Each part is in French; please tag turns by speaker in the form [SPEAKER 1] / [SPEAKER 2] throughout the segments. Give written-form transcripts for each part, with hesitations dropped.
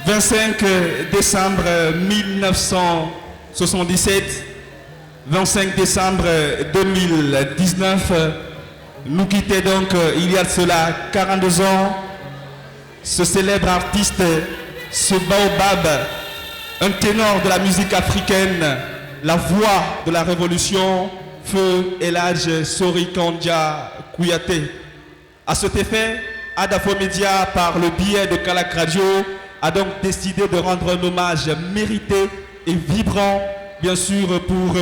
[SPEAKER 1] 25 décembre 1977, 25 décembre 2019, nous quittait donc il y a de cela 42 ans, ce célèbre artiste, ce baobab, un ténor de la musique africaine, la voix de la révolution, Feu El Hadj Sori Kandia Kouyaté. À cet effet, Adafo Média, par le biais de Kalak Radio, a donc décidé de rendre un hommage mérité et vibrant, bien sûr, pour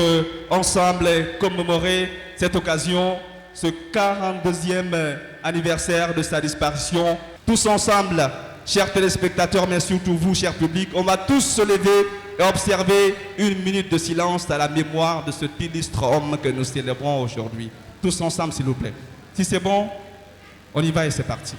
[SPEAKER 1] ensemble commémorer cette occasion, ce 42e anniversaire de sa disparition. Tous ensemble, chers téléspectateurs, mais surtout vous, chers publics, on va tous se lever et observer une minute de silence à la mémoire de cet illustre homme que nous célébrons aujourd'hui. Tous ensemble, s'il vous plaît. Si c'est bon, on y va et c'est parti.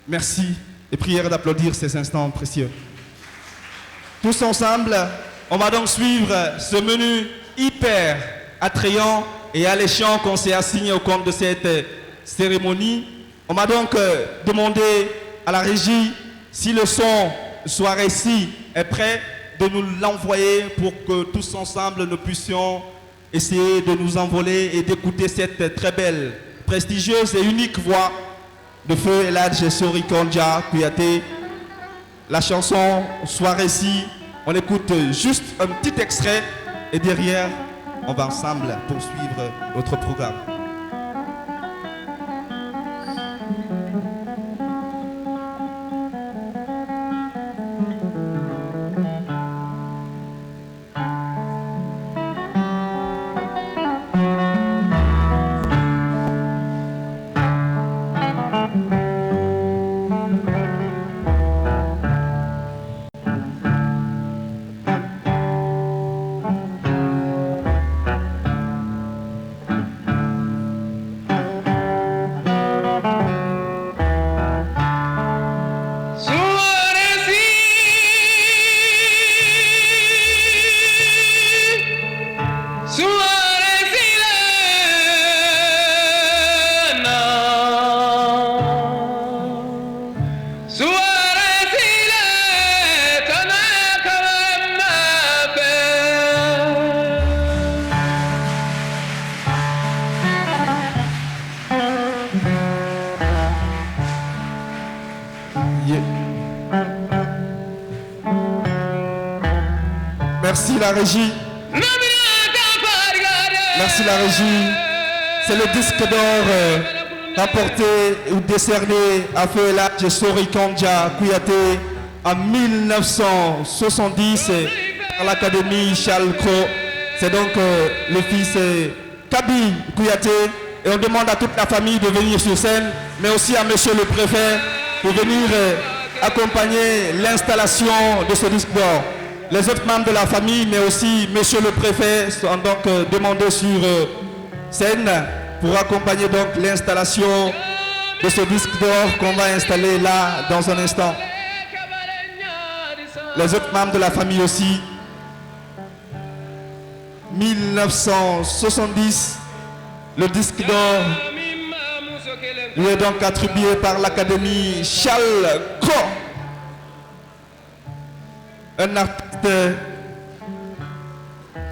[SPEAKER 1] Merci et prière d'applaudir ces instants précieux. Tous ensemble, on va donc suivre ce menu hyper attrayant et alléchant qu'on s'est assigné au compte de cette cérémonie. On m'a donc demandé à la régie si le son soirée ci est prêt de nous l'envoyer pour que tous ensemble nous puissions essayer de nous envoler et d'écouter cette très belle, prestigieuse et unique voix de Feu El Hadj Sori Kandia Kouyaté. La chanson Soirée ci, on écoute juste un petit extrait et derrière, on va ensemble poursuivre notre programme. Merci la régie. Merci la régie. C'est le disque d'or rapporté ou décerné à Feu El Hadj Sori Kandia Kouyaté en 1970 par l'Académie Charles Cros. C'est donc le fils Kaby Kouyaté. Et on demande à toute la famille de venir sur scène, mais aussi à monsieur le préfet de venir accompagner l'installation de ce disque d'or. Les autres membres de la famille, mais aussi monsieur le préfet, sont donc demandés sur scène pour accompagner donc l'installation de ce disque d'or qu'on va installer là dans un instant. Les autres membres de la famille aussi. 1970, le disque d'or lui est donc attribué par l'Académie Charles Cros. Un artiste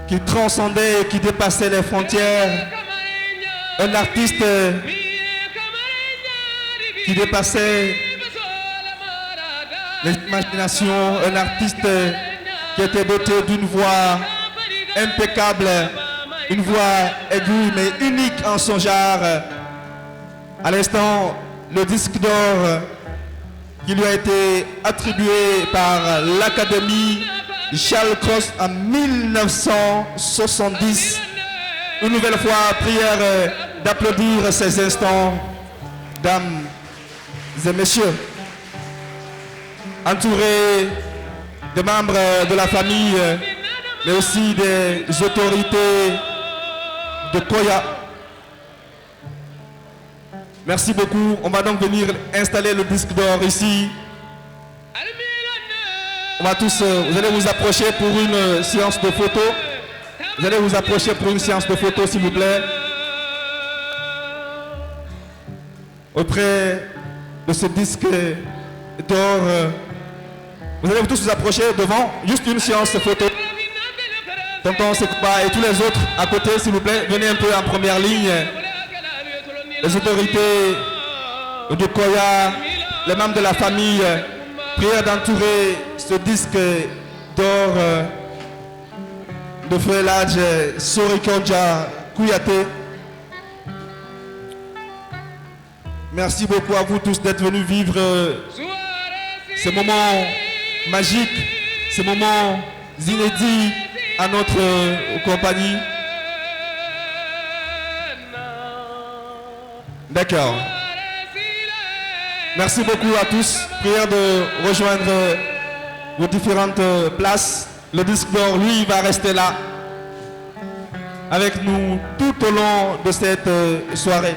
[SPEAKER 1] qui transcendait et qui dépassait les frontières. Un artiste qui dépassait l'imagination. Un artiste qui était doté d'une voix impeccable, une voix aiguë mais unique en son genre. À l'instant, le disque d'or qui lui a été attribué par l'Académie Charles Cros en 1970. Une nouvelle fois, prière d'applaudir ces instants, dames et messieurs. Entourés de membres de la famille, mais aussi des autorités de Koya. Merci beaucoup. On va donc venir installer le disque d'or ici. On va tous, vous allez vous approcher pour une séance de photo. Vous allez vous approcher pour une séance de photo, s'il vous plaît. Auprès de ce disque d'or, vous allez tous vous approcher devant, juste une séance de photo. Tonton Sekouba et tous les autres à côté, s'il vous plaît, venez un peu en première ligne. Les autorités du Koya, les membres de la famille, prière d'entourer ce disque d'or de Feu Eladj Sori Kandja Kouyaté. Merci beaucoup à vous tous d'être venus vivre ces moments magiques, ces moments inédits à notre compagnie. D'accord. Merci beaucoup à tous. Prière de rejoindre vos différentes places. Le disque d'or, lui, va rester là avec nous tout au long de cette soirée.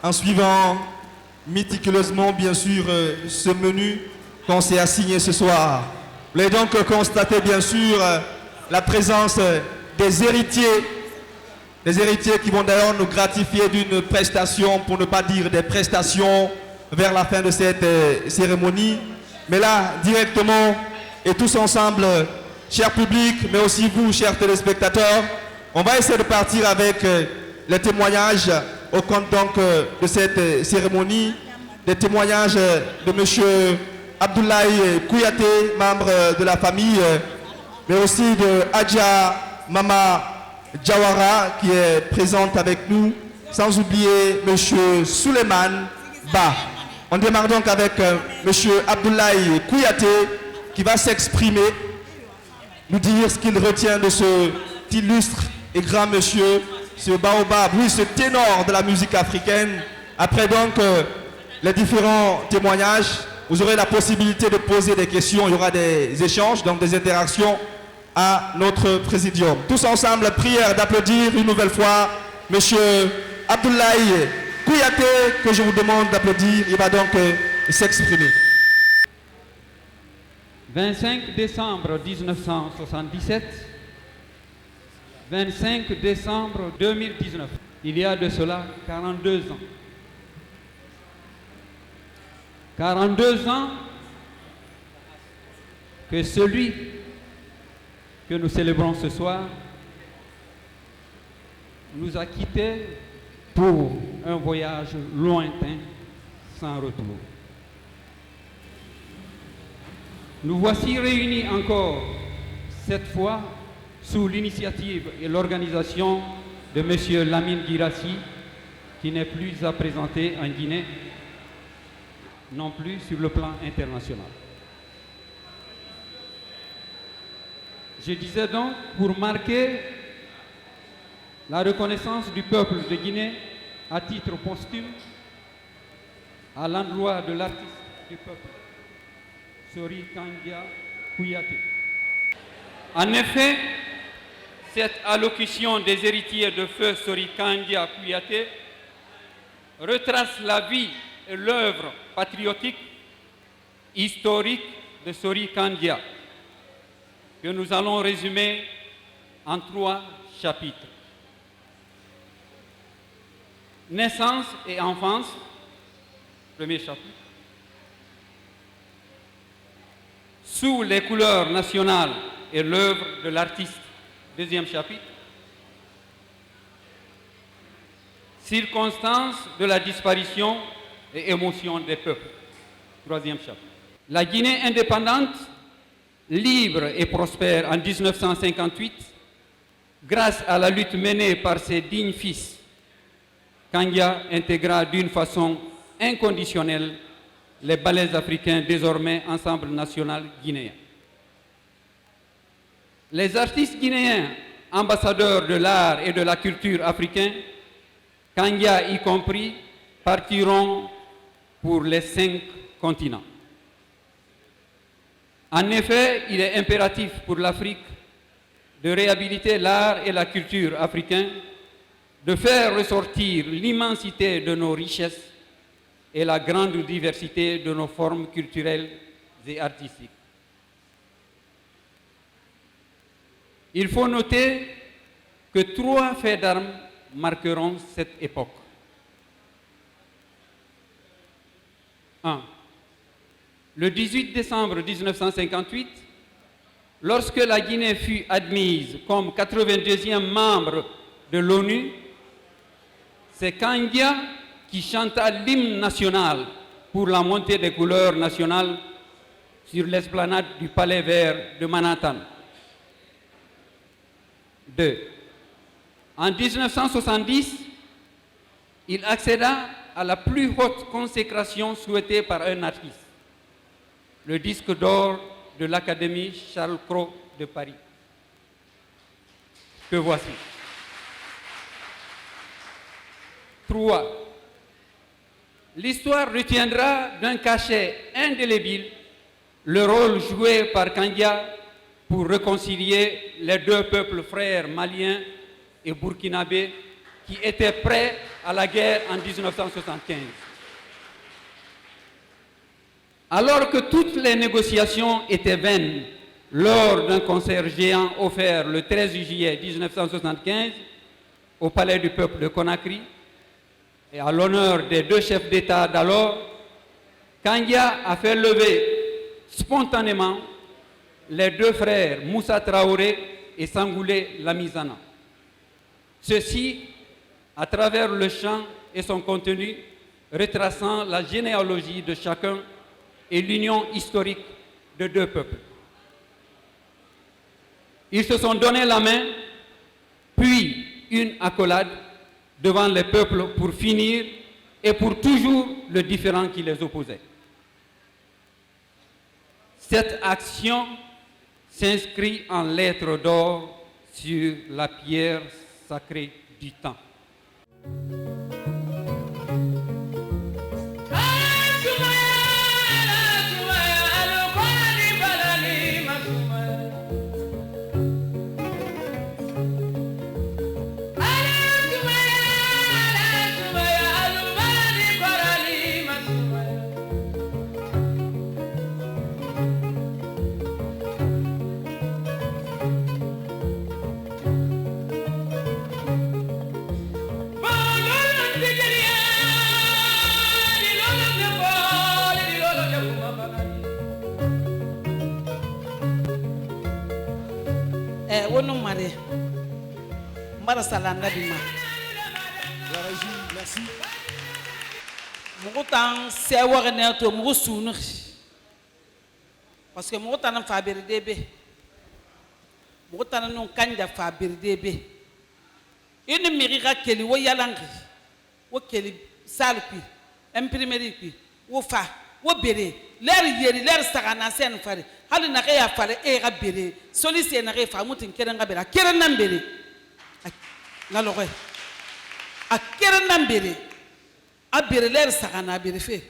[SPEAKER 1] En suivant méticuleusement, bien sûr, ce menu qu'on s'est assigné ce soir. Vous allez donc constater, bien sûr, la présence des héritiers qui vont d'ailleurs nous gratifier d'une prestation, pour ne pas dire des prestations, vers la fin de cette cérémonie. Mais là, directement, et tous ensemble, cher public, mais aussi vous, chers téléspectateurs, on va essayer de partir avec les témoignages au compte donc de cette cérémonie, des témoignages de M. Abdoulaye Kouyaté, membre de la famille, mais aussi de Adja Mama Jawara qui est présente avec nous, sans oublier M. Suleiman Ba. On démarre donc avec M. Abdoulaye Kouyaté qui va s'exprimer, nous dire ce qu'il retient de cet illustre et grand monsieur, ce baobab, oui, ce ténor de la musique africaine. Après donc les différents témoignages, vous aurez la possibilité de poser des questions, il y aura des échanges, donc des interactions à notre présidium. Tous ensemble, prière d'applaudir une nouvelle fois M. Abdoulaye Kouyaté, que je vous demande d'applaudir. Il va donc s'exprimer.
[SPEAKER 2] 25 décembre 1977, 25 décembre 2019, il y a de cela 42 ans. 42 ans que celui que nous célébrons ce soir nous a quittés pour un voyage lointain sans retour. Nous voici réunis encore, cette fois sous l'initiative et l'organisation de M. Lamine Guirassy, qui n'est plus à présenter en Guinée, non plus sur le plan international. Je disais donc, pour marquer la reconnaissance du peuple de Guinée à titre posthume à l'endroit de l'artiste du peuple, Sori Kandja Kouyaté. En effet, cette allocution des héritiers de feu Sori Kandja Kouyaté retrace la vie et l'œuvre patriotique, historique de Sori Kandja, que nous allons résumer en 3 chapitres. Naissance et enfance, premier chapitre. Sous les couleurs nationales et l'œuvre de l'artiste, deuxième chapitre. Circonstances de la disparition et émotions des peuples, troisième chapitre. La Guinée indépendante, libre et prospère en 1958, grâce à la lutte menée par ses dignes fils, Kandja intégra d'une façon inconditionnelle les ballets africains, désormais ensemble national guinéen. Les artistes guinéens, ambassadeurs de l'art et de la culture africain, Kandja y compris, partiront pour les 5 continents. En effet, il est impératif pour l'Afrique de réhabiliter l'art et la culture africains, de faire ressortir l'immensité de nos richesses et la grande diversité de nos formes culturelles et artistiques. Il faut noter que 3 faits d'armes marqueront cette époque. 1. Le 18 décembre 1958, lorsque la Guinée fut admise comme 82e membre de l'ONU, c'est Kandia qui chanta l'hymne national pour la montée des couleurs nationales sur l'esplanade du Palais Vert de Manhattan. 2. En 1970, il accéda à la plus haute consécration souhaitée par un artiste, le disque d'or de l'Académie Charles Cros de Paris, que voici. 3. L'histoire retiendra d'un cachet indélébile le rôle joué par Kandia pour réconcilier les 2 peuples frères maliens et burkinabés qui étaient prêts à la guerre en 1975. Alors que toutes les négociations étaient vaines lors d'un concert géant offert le 13 juillet 1975 au Palais du Peuple de Conakry et à l'honneur des 2 chefs d'État d'alors, Kandia a fait lever spontanément les 2 frères Moussa Traoré et Sangoulé Lamizana. Ceci à travers le chant et son contenu, retraçant la généalogie de chacun et l'union historique de 2 peuples. Ils se sont donné la main, puis une accolade devant les peuples pour finir et pour toujours le différend qui les opposait. Cette action s'inscrit en lettres d'or sur la pierre sacrée du temps.
[SPEAKER 3] Merci. Moutan c'est warner to mousoun parce que moutan faber debe moutan non kanja faber debe une mirira keli wo yalangi wo keli salpi imprimerie pi wo fa wo bere l'air yeri l'air sagana sen fare hali na ya fare e ga bere solise na ga fa mutin kerenga bera kerenna bere ngalore a kerenna bere a bere l'air sagana bere fe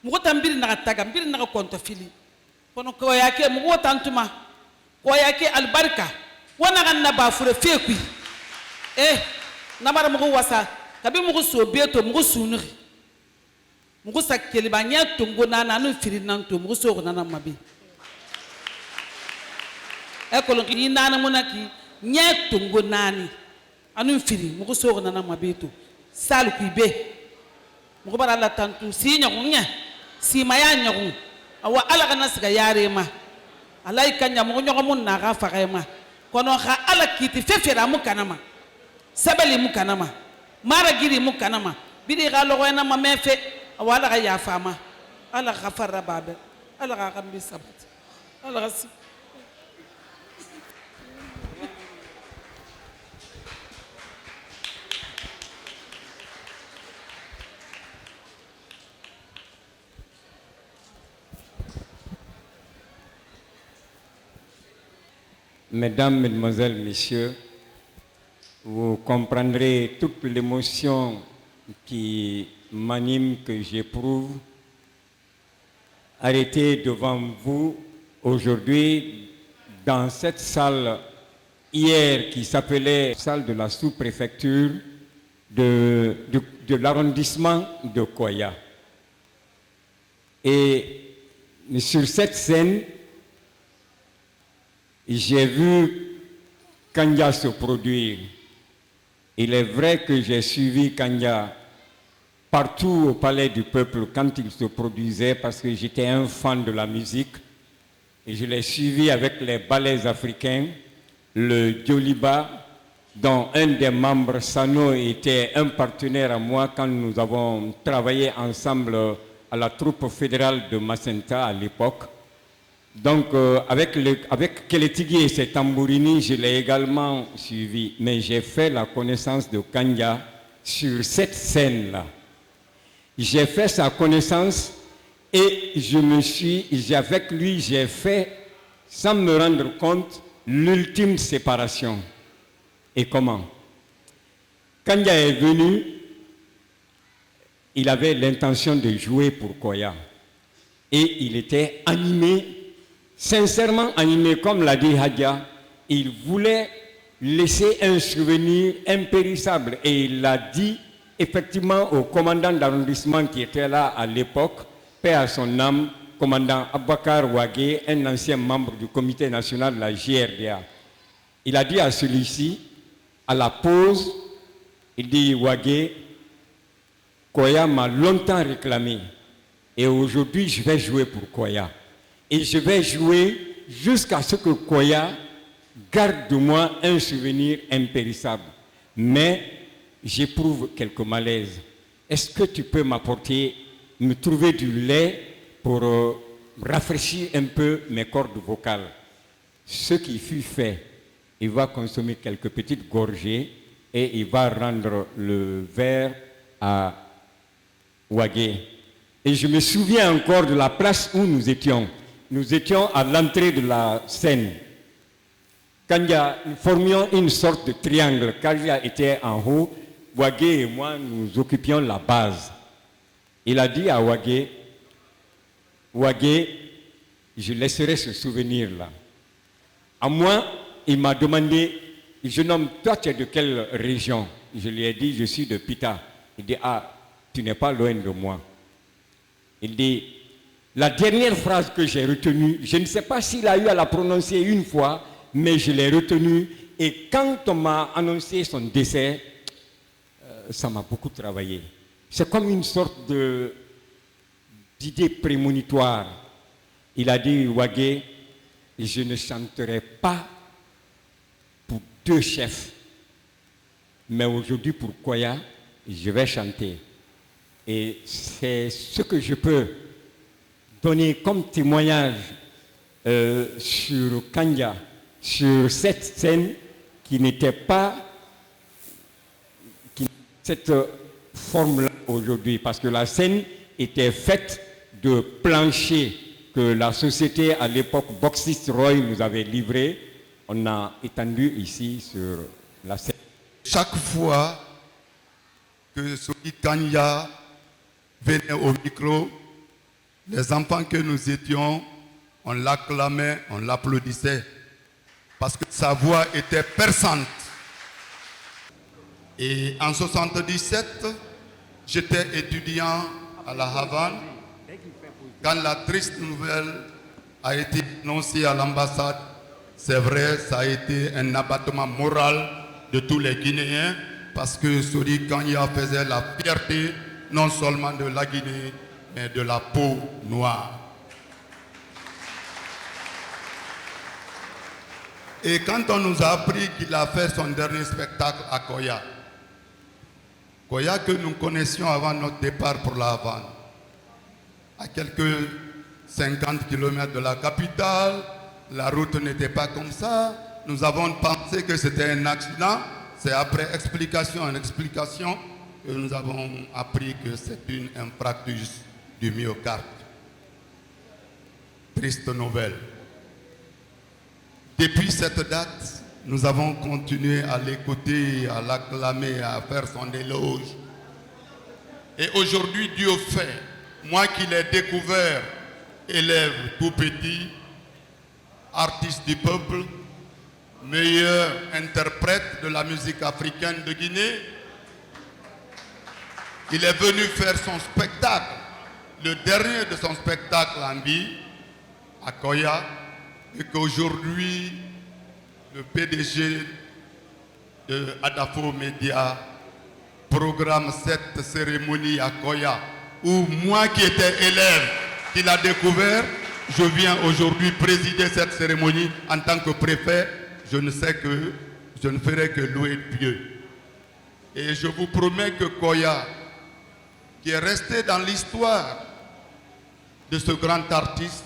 [SPEAKER 3] mugotan bir na taga bir na konto fili kono ko yake mugotan tuma ko yake albarka wana ganna ba fure fe ku namara mugo wasa kabi mugo so beto mugo sunuri mugo sakeli banya tungo nana no firi nanto mugo so ko nana mabi ekolo ki nana monaki nya tungo nani anu firi mugo so ko nana mabi to sal ku be mugo bara la tantu si nyakunya si maya nyaku awa ala kana siga yare ma alai kanya mugo nyogo mun na ga faema kono kha ala kiti fefera mu kanama sabali mukanama mara giri mukanama bidi galo wena ma mefe wala ga ya fama ala ghafara babe ala ga gambi sabat ala gas.
[SPEAKER 4] Mesdames, Mesdemoiselles, Messieurs, vous comprendrez toute l'émotion qui m'anime, que j'éprouve. Arrêté devant vous aujourd'hui dans cette salle hier qui s'appelait salle de la sous-préfecture de l'arrondissement de Koya. Et sur cette scène, j'ai vu Kanja se produire. Il est vrai que j'ai suivi Kanja partout au Palais du Peuple quand il se produisait parce que j'étais un fan de la musique. Et je l'ai suivi avec les ballets africains, le Djoliba, dont un des membres, Sano, était un partenaire à moi quand nous avons travaillé ensemble à la troupe fédérale de Macenta à l'époque. Donc avec Keletigui et ses tambourini, je l'ai également suivi. Mais j'ai fait la connaissance de Kanja sur cette scène-là. J'ai fait sa connaissance et avec lui, j'ai fait, sans me rendre compte, l'ultime séparation. Et comment? Kanja est venu, il avait l'intention de jouer pour Koya. Et il était animé, sincèrement animé, comme l'a dit Hadja. Il voulait laisser un souvenir impérissable. Et il l'a dit effectivement au commandant d'arrondissement qui était là à l'époque, paix à son âme, commandant Abakar Ouagé, un ancien membre du comité national de la JRDA. Il a dit à celui-ci, à la pause, il dit, Ouagé, Koya m'a longtemps réclamé et aujourd'hui je vais jouer pour Koya. Et je vais jouer jusqu'à ce que Koya garde de moi un souvenir impérissable. Mais j'éprouve quelques malaises. Est-ce que tu peux me trouver du lait pour rafraîchir un peu mes cordes vocales? Ce qui fut fait, il va consommer quelques petites gorgées et il va rendre le verre à Ouagé. Et je me souviens encore de la place où nous étions. Nous étions à l'entrée de la scène. Kanja, nous formions une sorte de triangle. Kanja était en haut, Ouagé et moi, nous occupions la base. Il a dit à Ouagé, je laisserai ce souvenir-là. À moi, il m'a demandé, jeune homme, toi tu es de quelle région? Je lui ai dit, je suis de Pita. Il dit, ah, tu n'es pas loin de moi. Il dit, la dernière phrase que j'ai retenue, je ne sais pas s'il a eu à la prononcer une fois, mais je l'ai retenue. Et quand on m'a annoncé son décès, ça m'a beaucoup travaillé. C'est comme une sorte d'idée prémonitoire. Il a dit, Ouagé, je ne chanterai pas pour deux chefs, mais aujourd'hui pour Koya, je vais chanter. Et c'est ce que je peux donner comme témoignage sur Kanja, sur cette scène qui n'était pas cette forme-là aujourd'hui, parce que la scène était faite de planchers que la société à l'époque Boxis Roy nous avait livré. On a étendu ici sur la scène.
[SPEAKER 5] Chaque fois que Soki Kanja venait au micro, les enfants que nous étions, on l'acclamait, on l'applaudissait, parce que sa voix était perçante. Et en 1977, j'étais étudiant à La Havane. Quand la triste nouvelle a été annoncée à l'ambassade, c'est vrai, ça a été un abattement moral de tous les Guinéens, parce que Soki Kanja faisait la fierté non seulement de la Guinée, mais de la peau noire. Et quand on nous a appris qu'il a fait son dernier spectacle à Koya, Koya que nous connaissions avant notre départ pour la Havane, à quelques 50 km de la capitale, la route n'était pas comme ça, nous avons pensé que c'était un accident, c'est après explication que nous avons appris que c'est une infarctus du myocarde. Triste nouvelle. Depuis cette date, nous avons continué à l'écouter, à l'acclamer, à faire son éloge. Et aujourd'hui, Dieu fait, moi qui l'ai découvert, élève tout petit, artiste du peuple, meilleur interprète de la musique africaine de Guinée, il est venu faire son spectacle le dernier de son spectacle en vie à Koya, et qu'aujourd'hui, le PDG de Adafo Media programme cette cérémonie à Koya, où moi qui étais élève, qui l'a découvert, je viens aujourd'hui présider cette cérémonie en tant que préfet. Je ne ferai que louer Dieu. Et je vous promets que Koya, qui est resté dans l'histoire de ce grand artiste,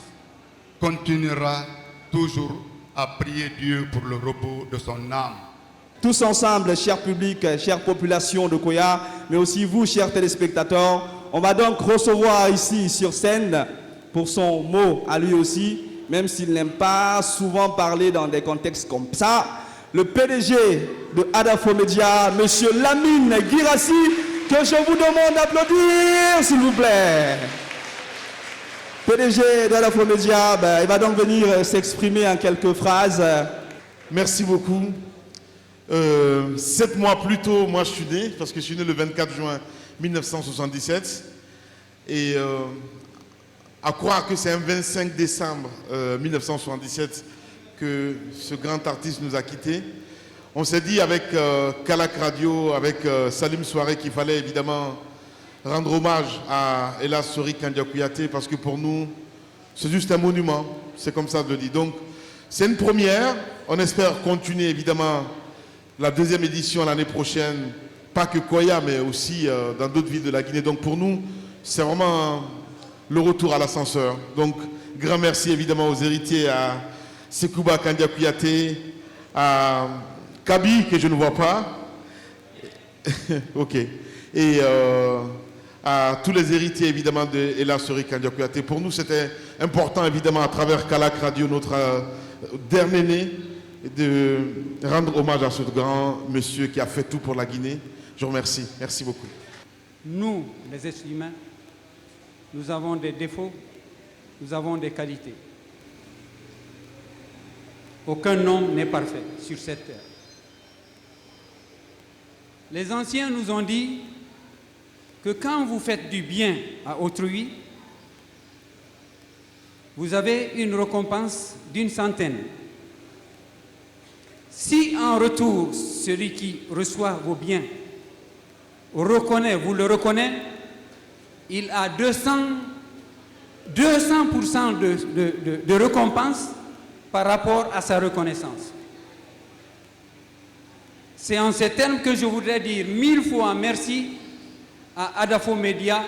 [SPEAKER 5] continuera toujours à prier Dieu pour le repos de son âme.
[SPEAKER 1] Tous ensemble, cher public, chère population de Koya, mais aussi vous, chers téléspectateurs, on va donc recevoir ici sur scène, pour son mot à lui aussi, même s'il n'aime pas souvent parler dans des contextes comme ça, le PDG de Adafo Media, M. Lamine Guirassi, que je vous demande d'applaudir, s'il vous plaît. PDG d'Adafo Media, il va donc venir s'exprimer en quelques phrases.
[SPEAKER 6] Merci beaucoup. 7 mois plus tôt, moi je suis né, parce que je suis né le 24 juin 1977. Et à croire que c'est un 25 décembre 1977 que ce grand artiste nous a quittés. On s'est dit avec Kalak Radio, avec Salim Soare, qu'il fallait évidemment rendre hommage à Ella Sori Kandia Kouyaté, parce que pour nous, c'est juste un monument, c'est comme ça de le dire. Donc, c'est une première. On espère continuer évidemment la deuxième édition l'année prochaine, pas que Koya, mais aussi dans d'autres villes de la Guinée. Donc pour nous, c'est vraiment le retour à l'ascenseur. Donc, grand merci évidemment aux héritiers, à Sekouba Kandia Kouyaté, à Kabi, que je ne vois pas. Ok. Et à tous les héritiers évidemment de Ella Sori Kandia Kouyaté. Pour nous, c'était important évidemment à travers Kalak Radio, notre dernier, de rendre hommage à ce grand monsieur qui a fait tout pour la Guinée. Je vous remercie. Merci beaucoup.
[SPEAKER 2] Nous, les êtres humains, nous avons des défauts, nous avons des qualités. Aucun homme n'est parfait sur cette terre. Les anciens nous ont dit que quand vous faites du bien à autrui, vous avez une récompense d'une centaine. Si en retour, celui qui reçoit vos biens vous le reconnaît, il a 200% de récompense par rapport à sa reconnaissance. C'est en ces termes que je voudrais dire 1000 fois merci à Adafo Media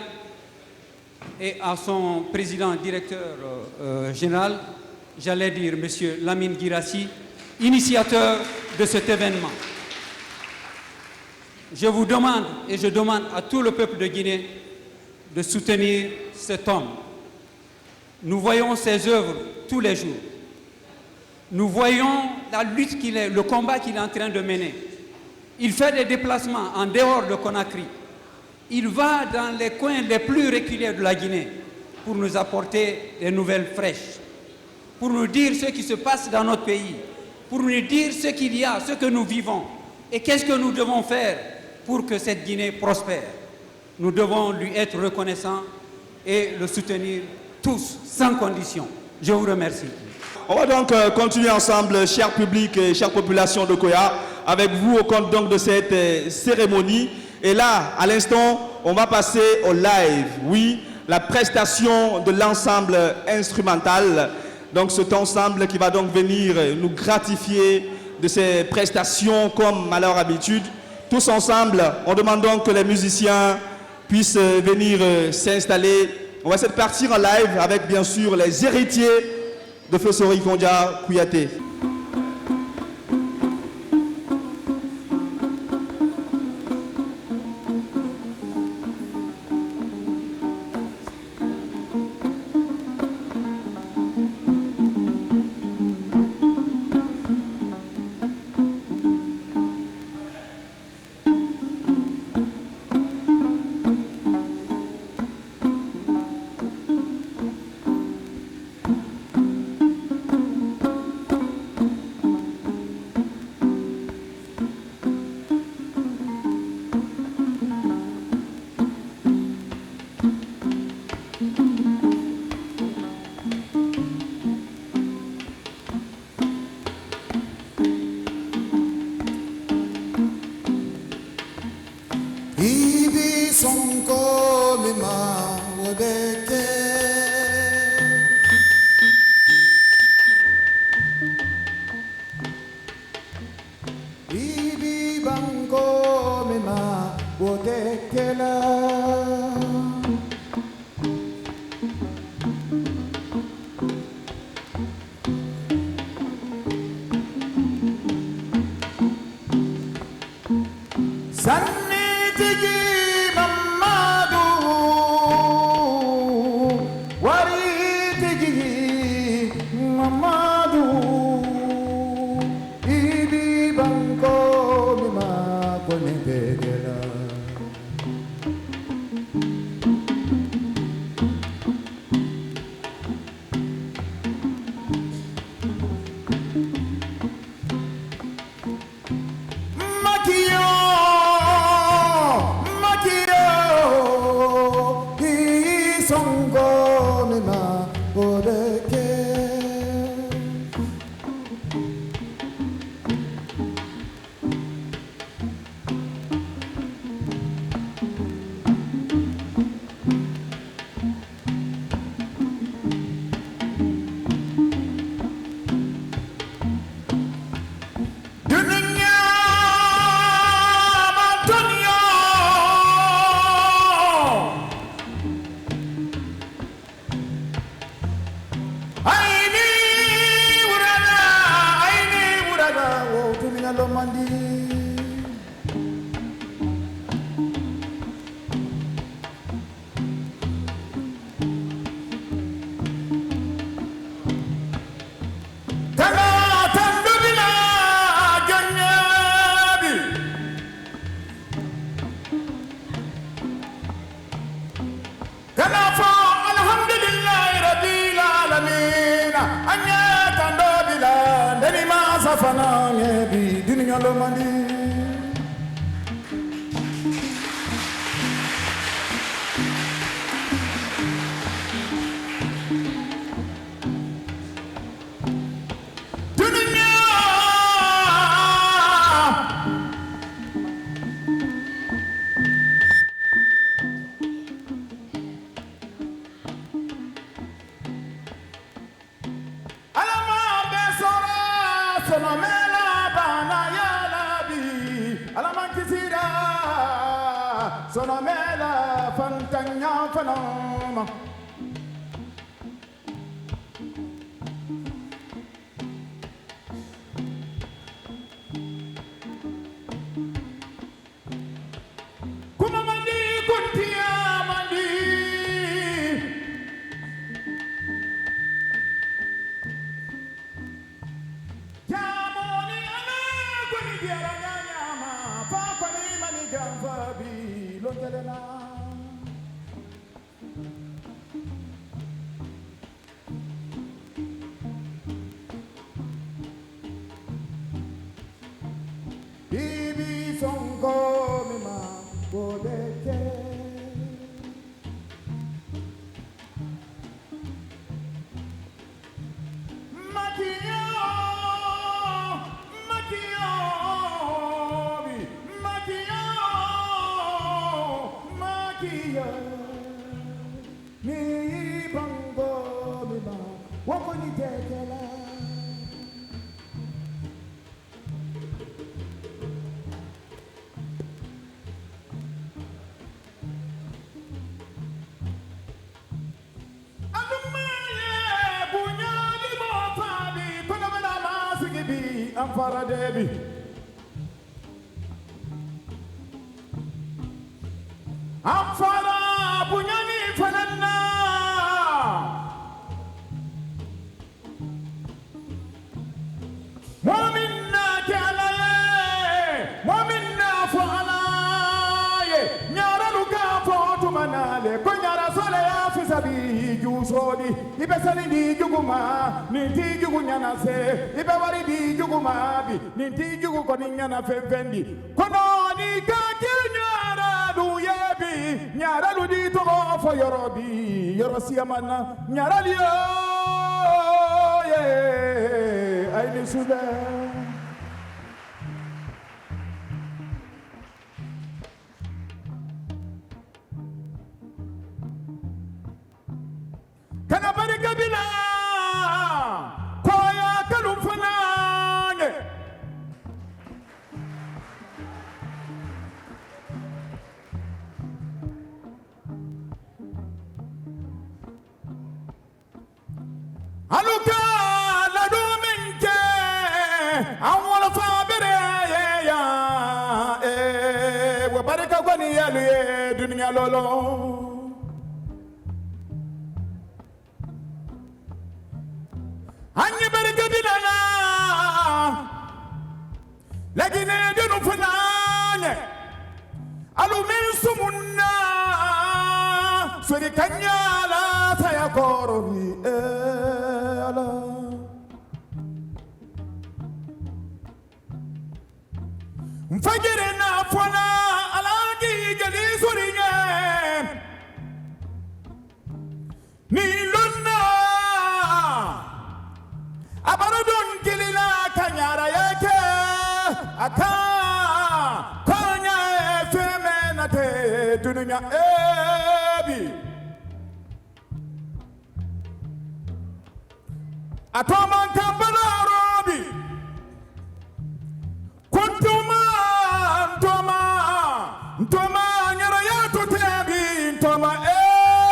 [SPEAKER 2] et à son président directeur général, j'allais dire M. Lamine Guirassi, initiateur de cet événement. Je vous demande et je demande à tout le peuple de Guinée de soutenir cet homme. Nous voyons ses œuvres tous les jours. Nous voyons la lutte le combat qu'il est en train de mener. Il fait des déplacements en dehors de Conakry. Il va dans les coins les plus reculés de la Guinée pour nous apporter des nouvelles fraîches, pour nous dire ce qui se passe dans notre pays, pour nous dire ce qu'il y a, ce que nous vivons et qu'est-ce que nous devons faire pour que cette Guinée prospère. Nous devons lui être reconnaissants et le soutenir tous, sans condition. Je vous remercie.
[SPEAKER 1] On va donc continuer ensemble, cher public et chère population de Koya, avec vous au compte donc de cette cérémonie. Et là, à l'instant, on va passer au live. Oui, la prestation de l'ensemble instrumental. Donc cet ensemble qui va donc venir nous gratifier de ces prestations comme à leur habitude. Tous ensemble, on demande donc que les musiciens puissent venir s'installer. On va essayer de partir en live avec bien sûr les héritiers de Feu Sori Kandia Kouyaté.
[SPEAKER 7] sonko mima wobeke Ibi banko mima wobekela Sanni tigi Mamadu Wari tigi Mamadu Ibi banko mima kone begela Safana ngebi dunia lomandi dunia alama besora sonomela bana yalabi alamakisira sonomela fantanya fanoma kuma mandi kuntia mandi Ibi sonko mima bodeke Makio Makio Makio Makio Ni bango mima wako ni tekela Amfara debi Amfara bunyani fanana Mu'minna kalaye Mu'minna fu'alaye Nyara luka fotu manale Konyara sole ya fisabi Jusodi Ibe sani di juguma Ninti jugu nyana se Ibe wari di juguma bi Ninti jugu koni nyana fefendi Kono ni kaki nyara du yebi Nyara lu di togo fo yorobi Yorosi amana Nyara liyo Ye Aini sube daga bari kabila koya kalumfananye aluka la dominke awala fabere ya wa barika kwani yalu dunya lolo anyi barika bilana lakini dinu funanye alumin sumunna suri kanyala sayakorobi ala mfajiri na fwana alagi gali surinye nilunna abaradun kilila kanyara yake aka kanya feme na te dunya ebi atoma kambala robi kuntuma ntoma nyara ya tutebi ntoma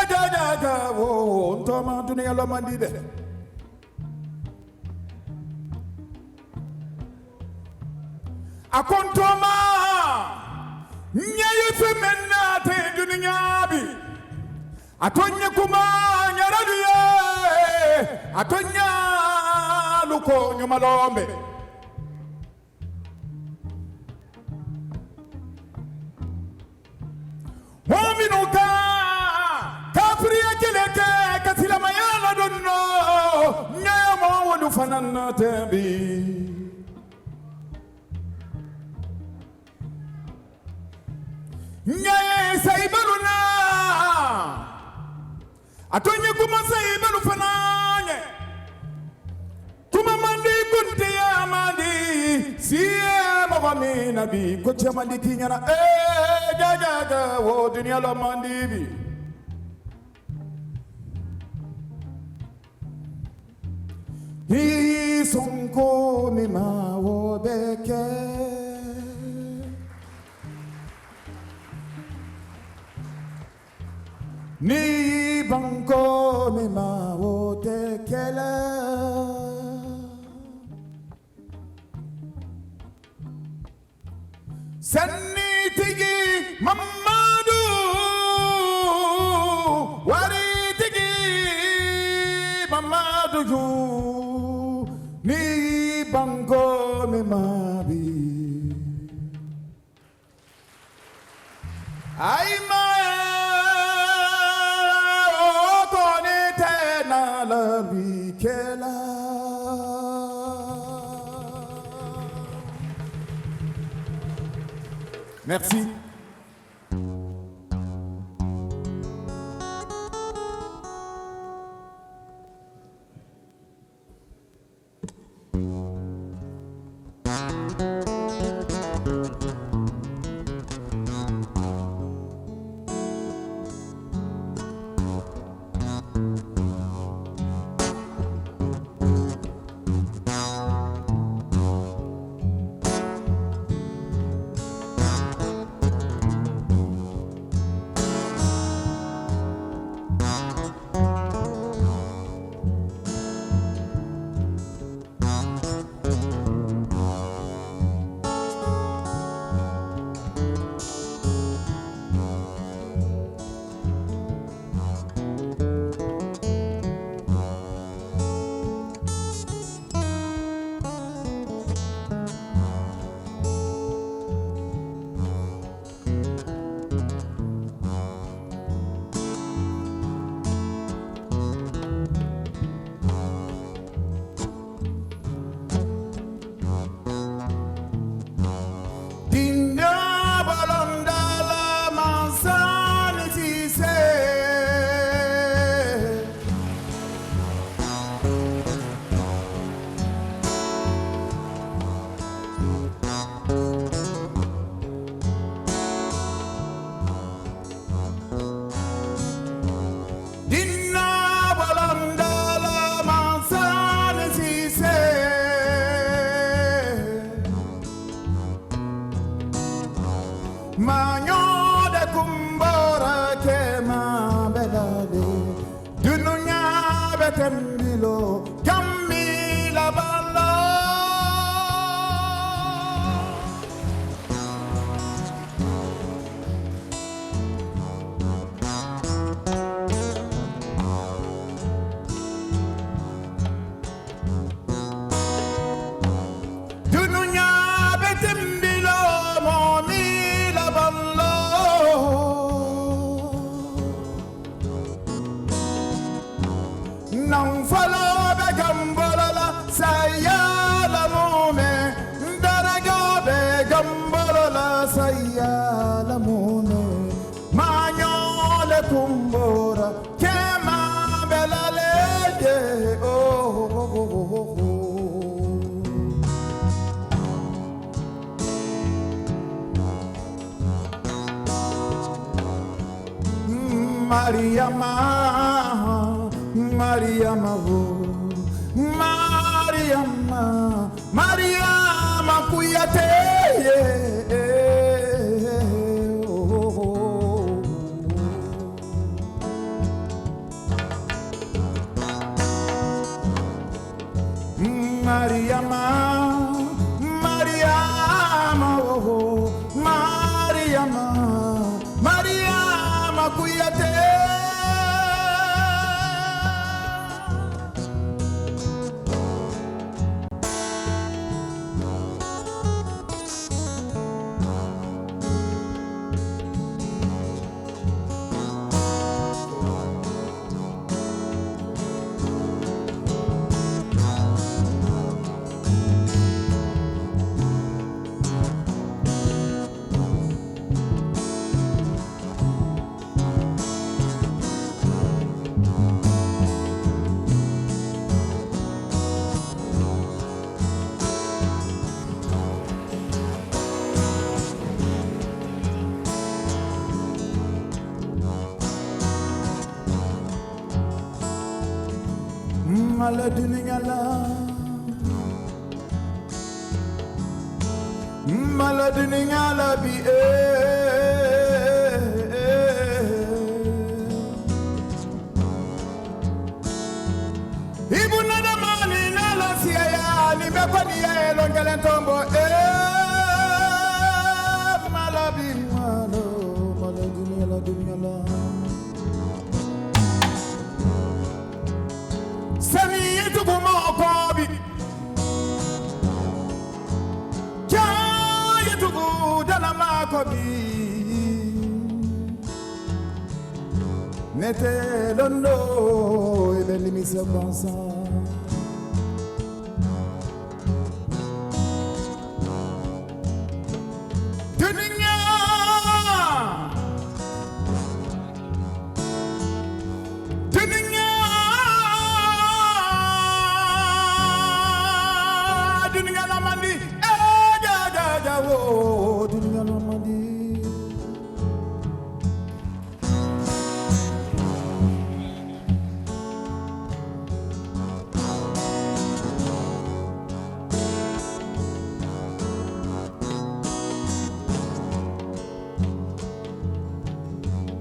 [SPEAKER 7] jaja wo ntoma dunia lo mandide akontoma nyaye femena te dunia bi atonya kuma nyara diye atonya luko nyuma lombe Mominuka kafriya keleke katila mayala donno nyama wolu fanana tembi nyaye saibaluna atonye kuma saibalu fananye kuma mandi kunti ya mandi siye mawami nabi kocha mandi kinyana jaja wo dunia lo mandi bi hi sonko mi ma wo beke ni banko mi ma wo tekele Sanni tigi Mamadu Wari tigi Mamadu ju Ni banko me mabi Ay ma Okone tena la bikela Merci. betembilo kamila bala dununya betembilo momila bala Nang fala be gambolola sayala mume daraga be gambolola sayala mume manyole kumbora kema belale oh Mariama Mariama, oh, Mariama, Mariama, kuyate, oh. Mariama, Mariama, oh, Mariama, Mariama, kuyate. Maladuningala bi Ibu nada mani nala siya ni bepani ya elongelen tombo malabi malo maladuningala Sami yetu kuma okobi Dana makobi Nete londo ebeli misa bansa Dunia Dunia Dunia la mandi ja wo dunia la mandi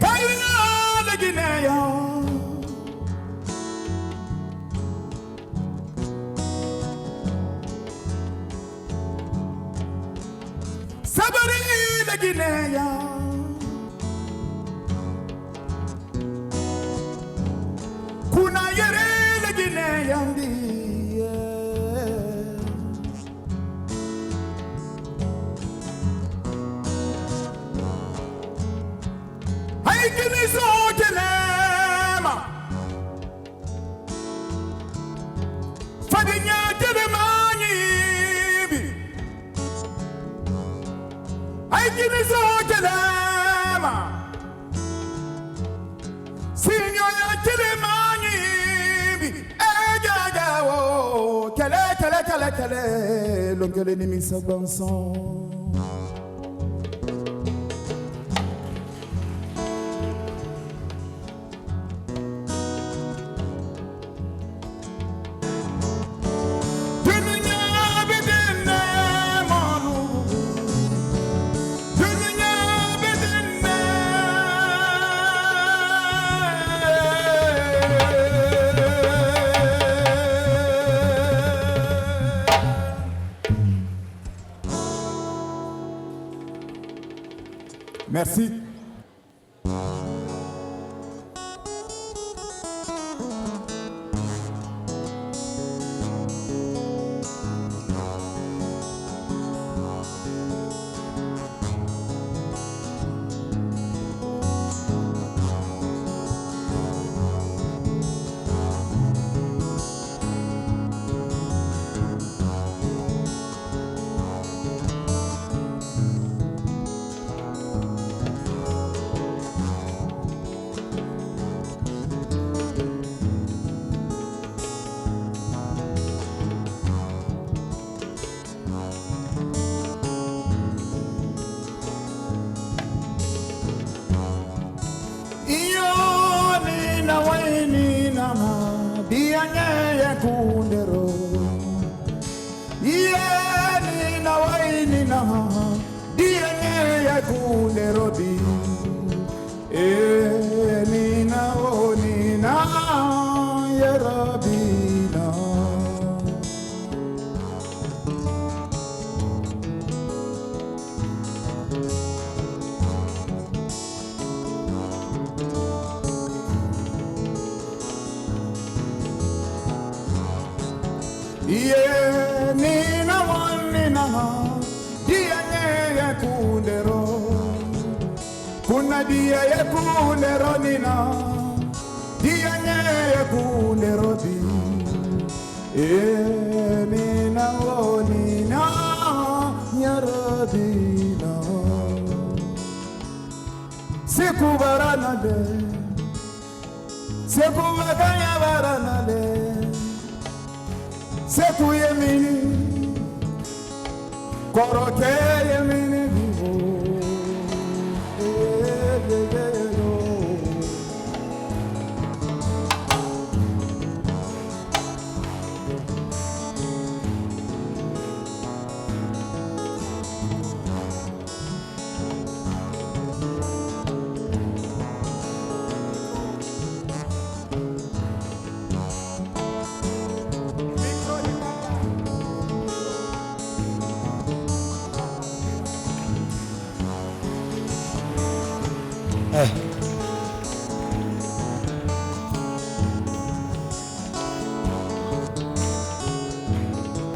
[SPEAKER 7] Kayuna la Guinea Sabari la Guinea Kuna yere la Guinea ndiye Hai kini so telema Fadinya telemani Ai kini so telema Sinyo ya telemani Eja wo kele Longele ni misa banson Merci.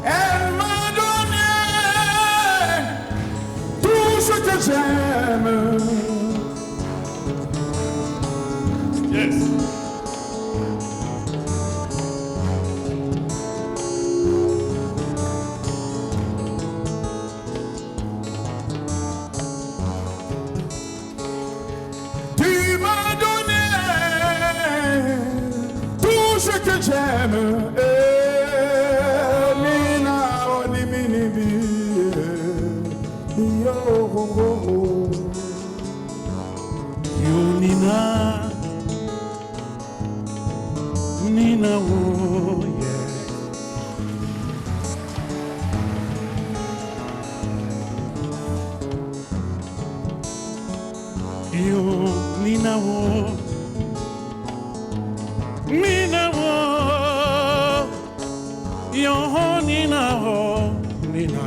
[SPEAKER 7] Elle m'a donné tout ce que j'aime.
[SPEAKER 6] Yes.
[SPEAKER 7] Tu m'as donné tout ce que j'aime.
[SPEAKER 8] Nina, oh yeah. Yo, Nina, oh, Nina, oh, yo, Nina, oh, Nina,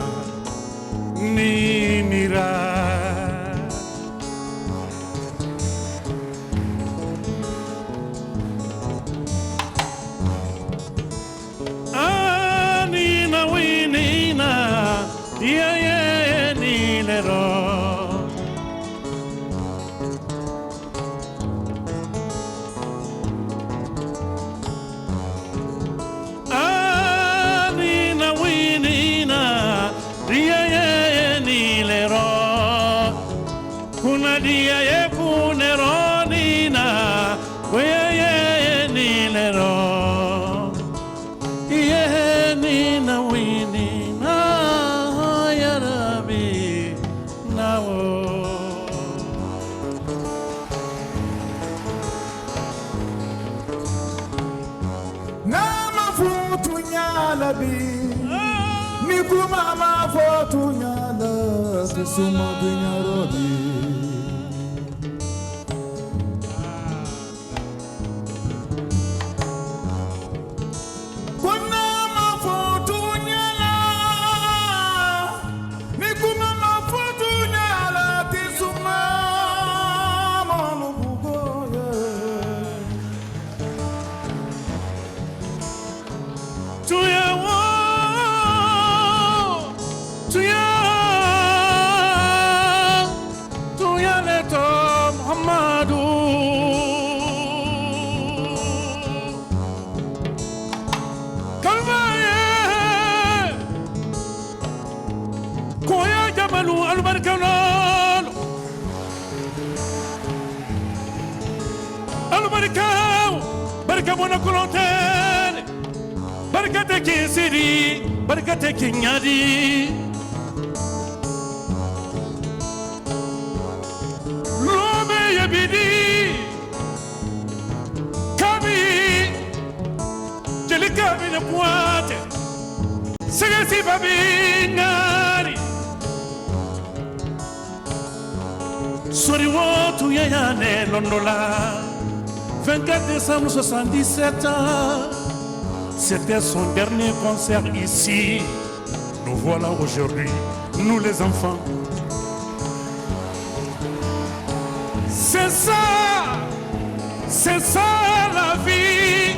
[SPEAKER 8] Ninira.
[SPEAKER 7] Mama fortunyala suma binyarobi. Kunama fortunyala, nikumama fortunyala tisuma.
[SPEAKER 8] Albaricao, barca buona colontene, barca te chi siri, barca te chi gnadi. L'uomo e bidi, cabi, je le cabi ne poate, se che si va bingari. Sori wotu yayane londola. 24 décembre 77, c'était son dernier concert ici. Nous voilà aujourd'hui, nous les enfants. C'est ça la vie.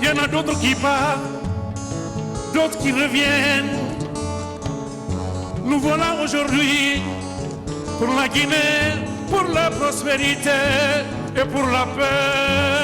[SPEAKER 8] Il y en a d'autres qui partent, d'autres qui reviennent. Nous voilà aujourd'hui pour la Guinée, pour la prospérité et pour la paix.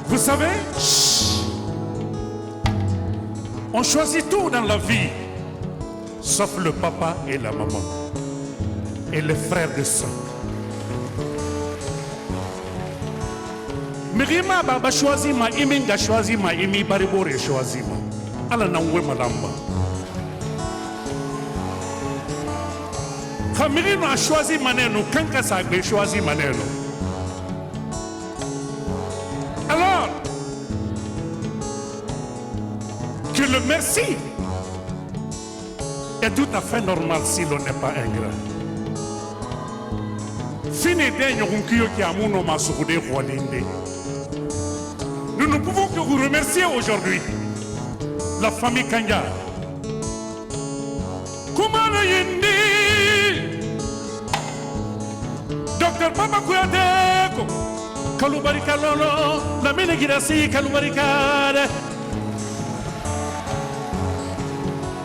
[SPEAKER 8] Vous savez, on choisit tout dans la vie, sauf le papa et la maman, et les frères de sang. Mirima baba choisi ma iminga choisi ma imi baribore choisi ma. Ala nangwe malamba. Kamirino a choisi maneno, kanka sagbe choisi maneno. Alors, que le merci est tout à fait normal si l'on n'est pas ingrat. Fini denyo kunkiyo ki amuno masukude kwalinde. Nous ne pouvons que vous remercier aujourd'hui, la famille Kanya. Comment le yindi, Docteur Papa Kouadeko. Kalubarika lolo, la mine girasi kalubarikare.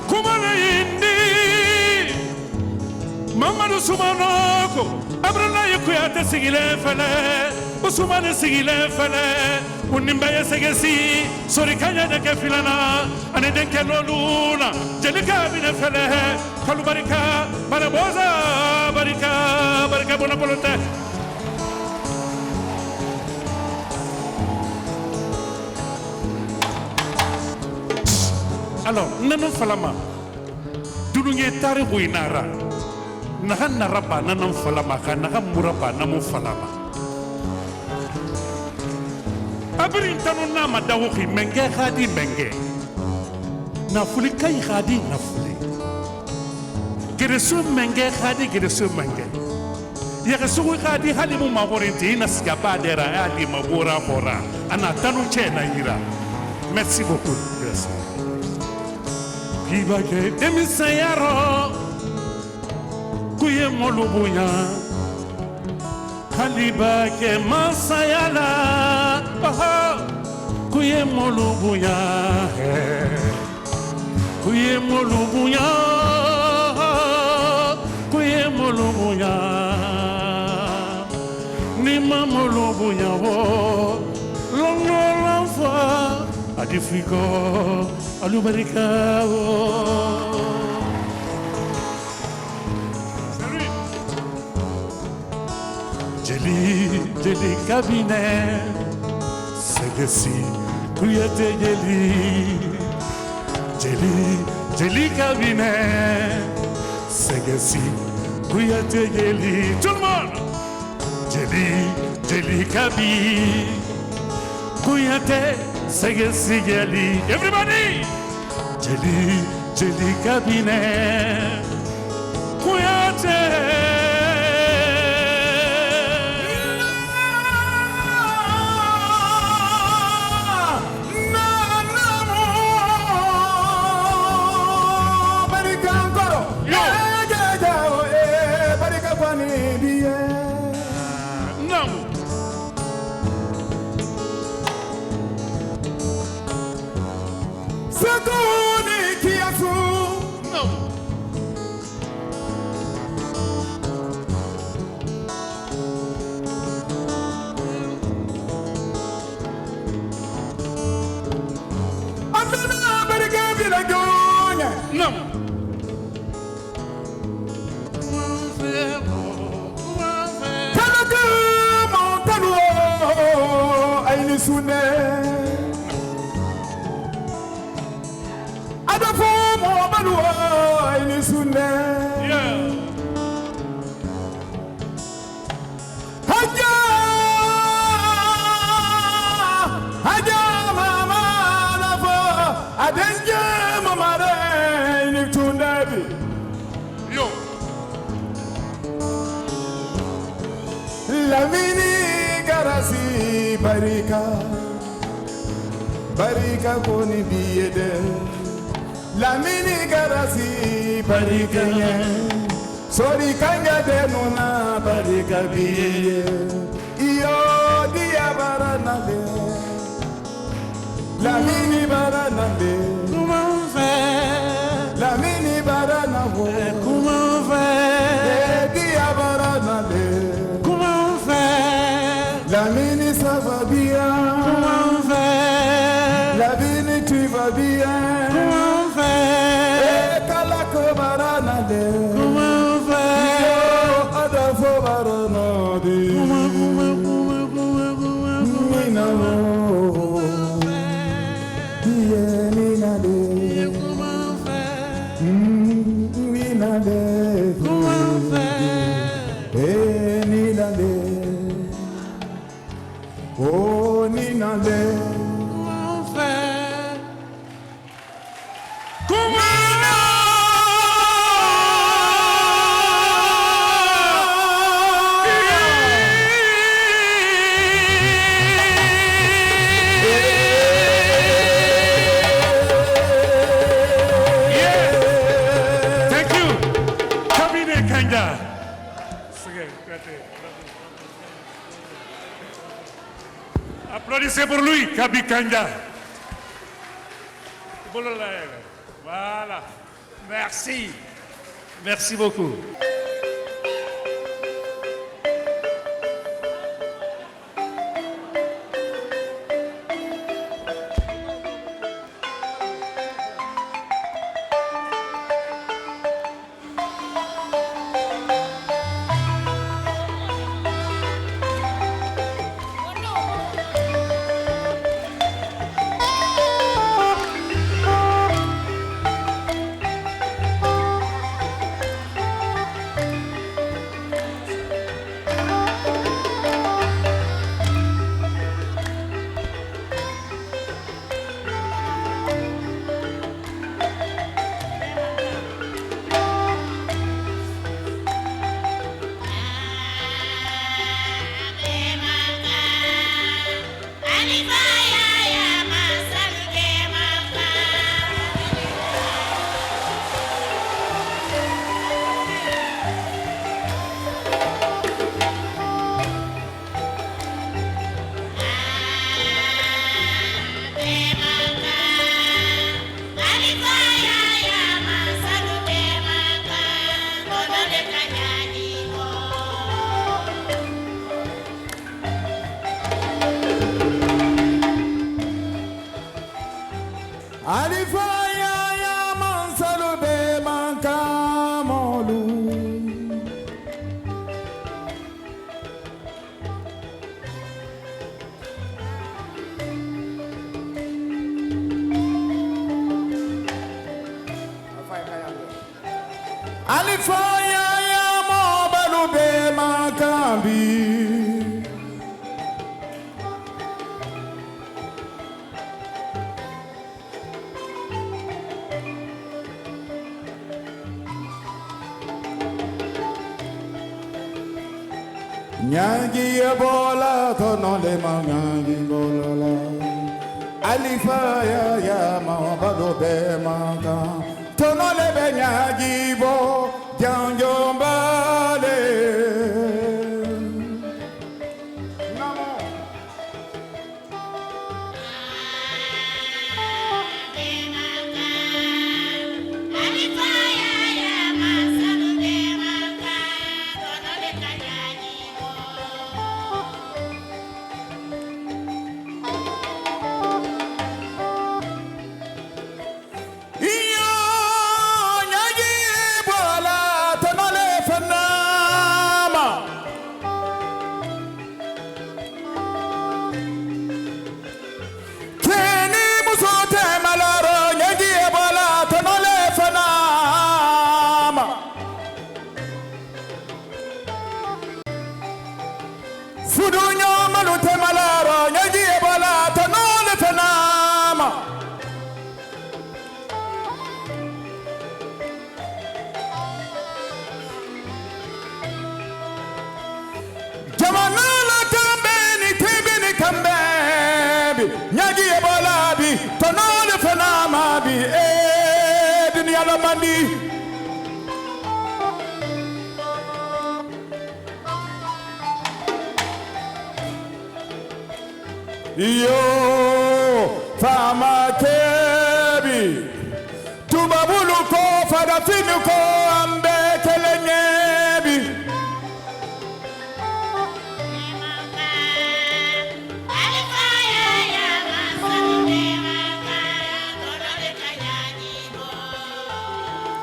[SPEAKER 8] Kumana indi, Mamadou Soumanoko, Abrana Yukuyate sigile fele, Usumane sigile fele, Unimbaye segesi, Sorikanya de Kefilana, Anedenke loluna, Jelika bine fele, Kalubarika, Barabosa, Barika Bonapolonte. Alors, nanan falama, dununge tari huinara, nahan narapa nanan falama, nahan murapa namun falama. Abirin tanu nama dawuhi menge khadi menge, nafuli kai khadi nafuli. Geresu menge khadi geresu menge. Yeresu khadi halimu mahorinti nasgaba dera ali mabora mora. Ana tanu chena ira. Merci beaucoup. Merci. Kiba ke emisayaro kuye molubunya Kaliba ke masayala kuye molubunya kuye molubunya kuye molubunya ni mamolubunya wo longo l'enfant Adifiko Alubarika. Salut. Jeli cabinet, c'est que si Kuyate Jeli cabinet, c'est que si Kuyate tout le monde. Jeli cabinet, Kuyate. Sigeli, everybody! Jeli cabinet, Kuyate. Non.
[SPEAKER 7] Talaga montalu ay ni sunne Adafo mo balu ay ni sunne Haja mama Adafo adenje mama re ni tundabi
[SPEAKER 8] Yo.
[SPEAKER 7] Lamini garasi barika barika koni biyede Lamini garasi barika ye Sori kanga de nuna barika biye Iyo dia barana de Lamini barana de Comment on fait Lamini barana wo Comment on fait Dia barana de La mini ça va bien. Comment on fait? La mini tu vas bien. Comment on fait? Et kalako barana de. Comment on fait? Yo adafo barana de. Nina mo. Yeah, Nina de. Comment on fait? Nina de. Comment on fait? Eh, Nina de. Oh, Nina de. Comment on fait?
[SPEAKER 8] Thank you. Kabine Kanja. Applaudissez pour lui, Kabi Kanja. Voilà. Merci. Merci beaucoup.
[SPEAKER 7] Alifaya ya mansalube mankamolu. Alifaya ya mobalube mankambi. Nyangi bola tono le manyangi bola la Alifa ya ma bado be manga tono le be nyangi bo janjo mbale Namo mabi tonole fana mabi dunia la mandi yo fama kebi tubabulu ko fadafinu ko ambe kelenyebi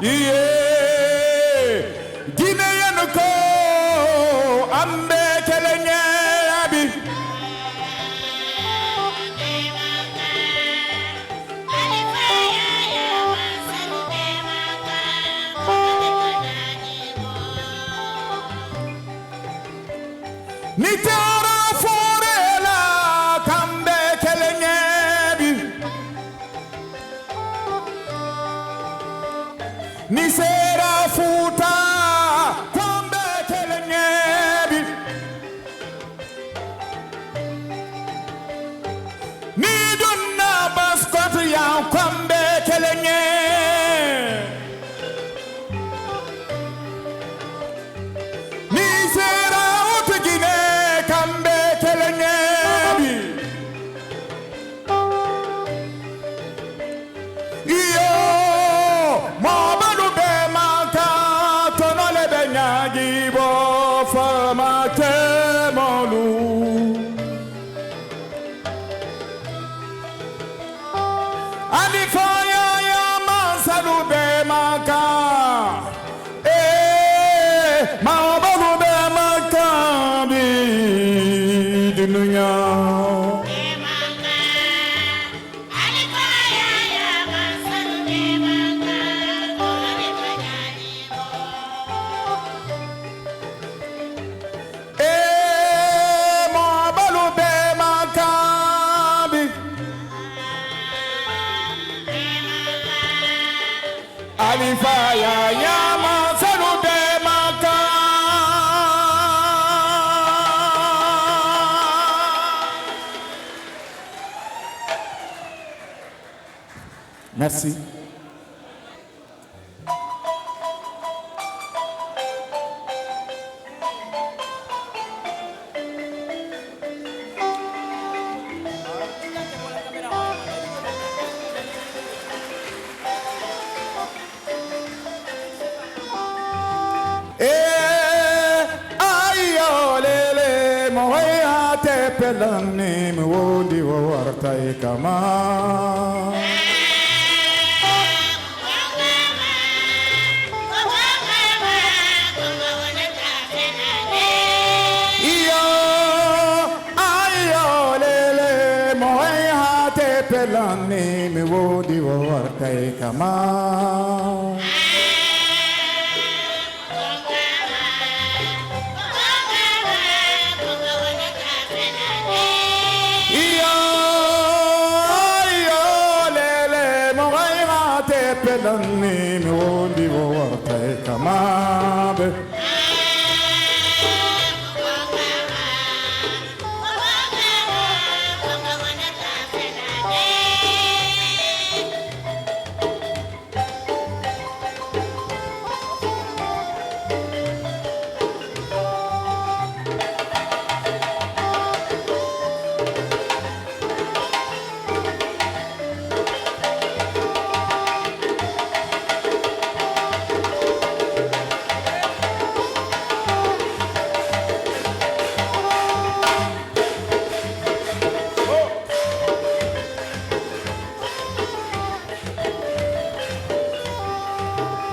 [SPEAKER 7] yeah, Guinean ko ambe kelenyabi. Nitara forela kambe kelenyabi. Ni sera futa kwambe kelenyebi ni dunna baskot ya kwambe kelenye ni sera utugine kambe kelenyebi iyo fama temolu alifaya ya masalu be maka mabalu be maka bi dunya Alifaya ya masalu de maka. Merci. Pelani mwodi wartai kama iyo ayo lele moya te pelani mwodi wartai kama pelani mwodi wartai kama be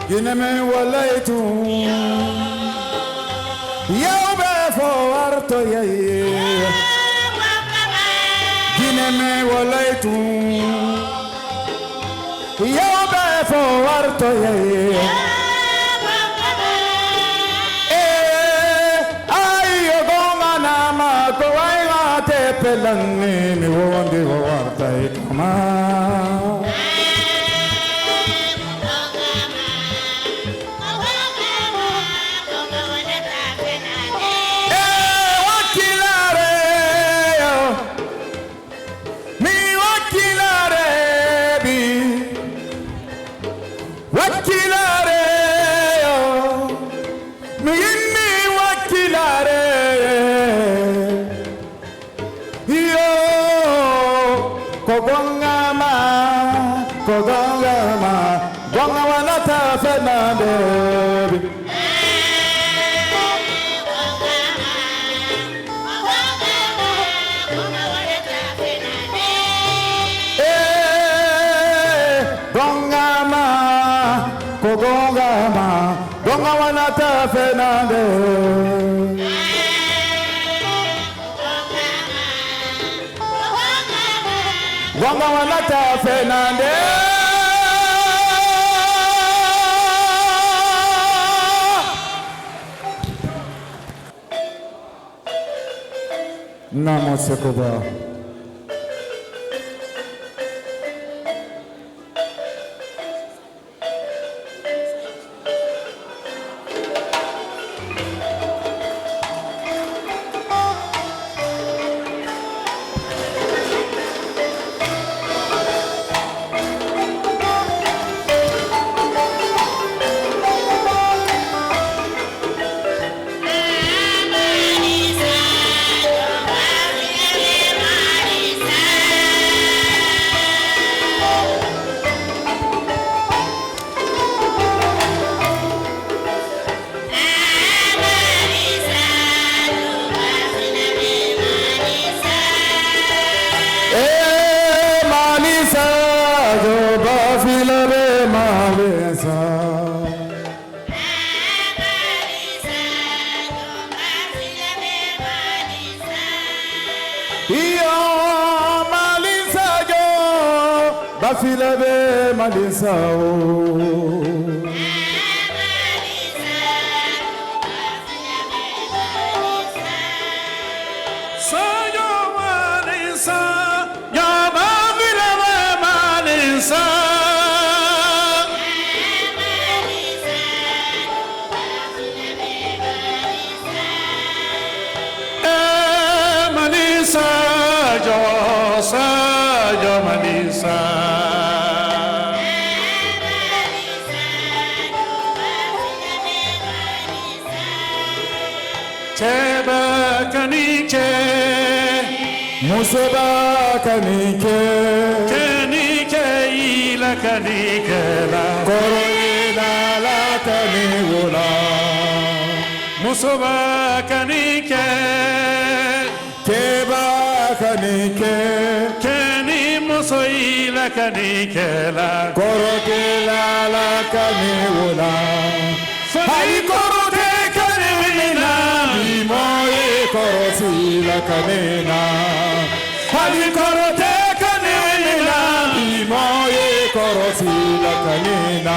[SPEAKER 7] Gineme walaitu Yaube forto yaye Gineme walaitu Yaube forto yaye Ayo goma nama Kowaiwa te pelani Mi wondi warta ikama wakilare wakilare miyini wakilare yo kogongama gonga wanata fenande Gonga wanata fenande Gonga wanata fenande Namo Sekoba. Bafilebe Malisa Museba kanike kanike ila kanike la koroila la kanigula Museba kanike keba kanike kani musoila kanike la korokela la kanigula Hai korote kanina bimoye korosi la kanina Hali korote kanina imoye korosi la kanina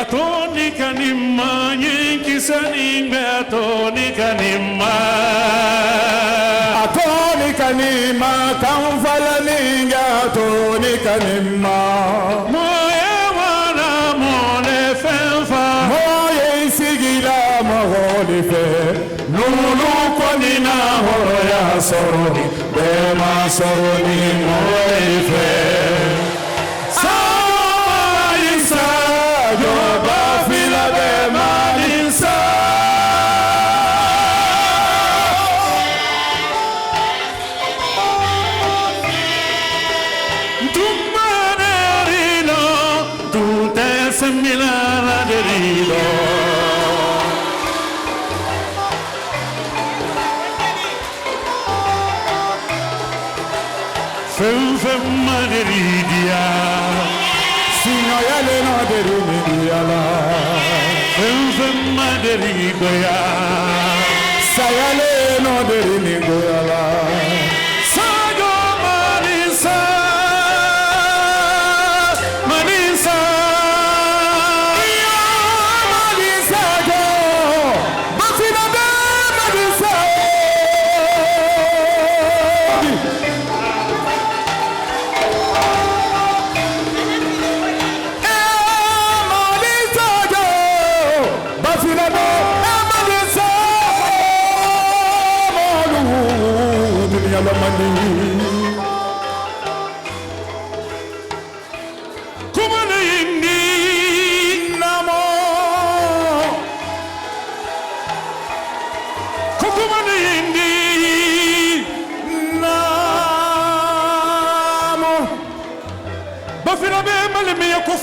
[SPEAKER 7] Atoni kanima yinkisani atoni kanima Atoni kanima kamfala ninga atoni kanima Moye wana mone fenfa Moye sigila maholi fe Nulu konina horoya soroni Bema soroni moife Samalisa Yoba fila bema linsa Tumane rino Tute semilana de rino Fem maderidia Sino yale no deridia la Fem maderigoya Sayale no derigoya la Sago Manisa Manisa Manisa go Basina be Manisa Manisa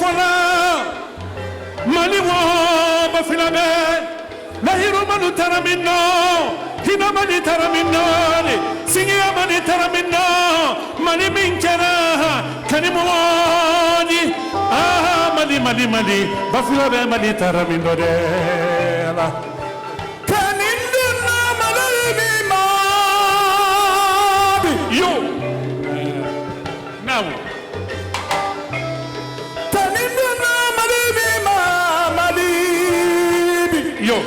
[SPEAKER 8] fola mali wo bafilabe la hiru manu taramino hina mani taramino singiya mani taramino mali minkara kanimu wani mali bafilabe mani taramino de la kaninduna malimi mabi yo now kaninduna malimi malibi yo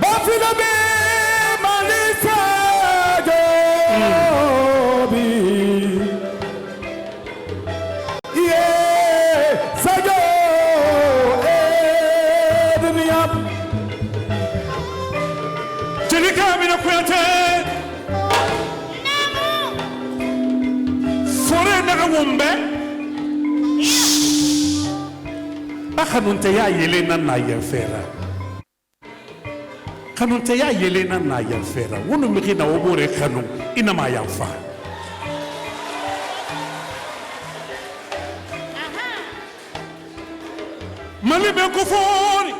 [SPEAKER 8] bafilabe mali sajobi sajo dunia jelika mina kuyate fore na wumbe akhanunte ya yelena na yefera kanunte ya yelena na yefera wonu mikina wobore kanu ina ma yanfa mali be ko fori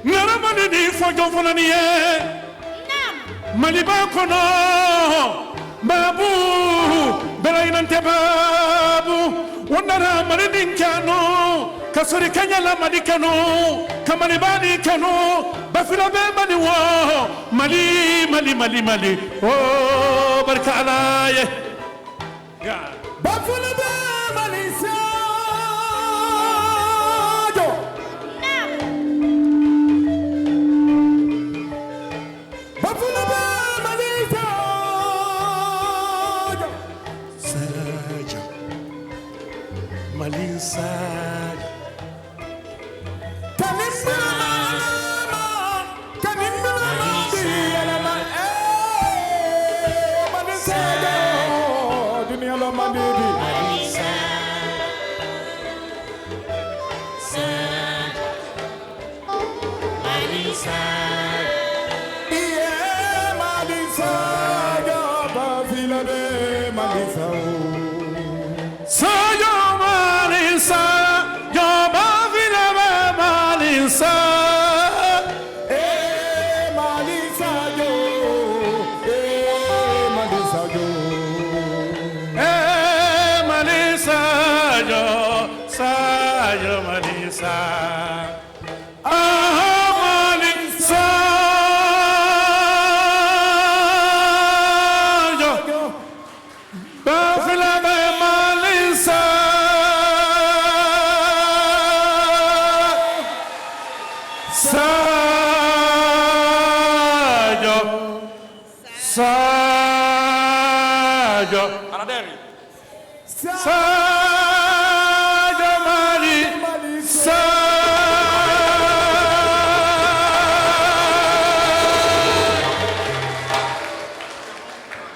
[SPEAKER 8] ngara mani di fojo fonani ye mali ba kono babu belainante babu wonara mali din kano kasori kanyala mali kano kamali bani kano bafila be mali wo mali oh barka alaye ya bafila be mali sa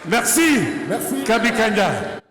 [SPEAKER 8] Merci. Kabi Kanja.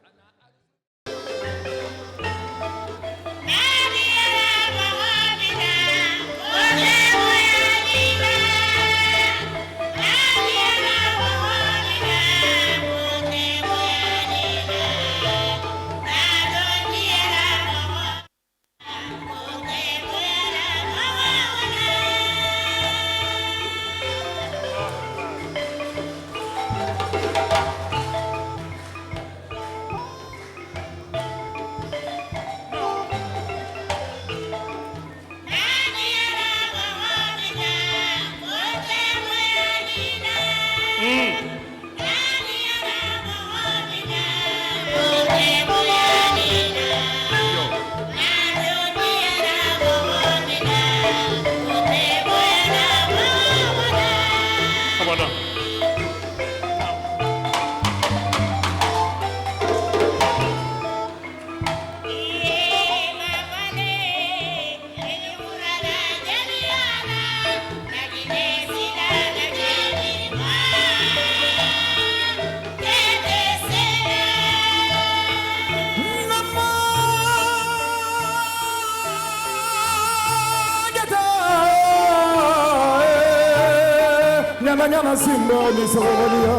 [SPEAKER 7] Nyama simba ni sogolia.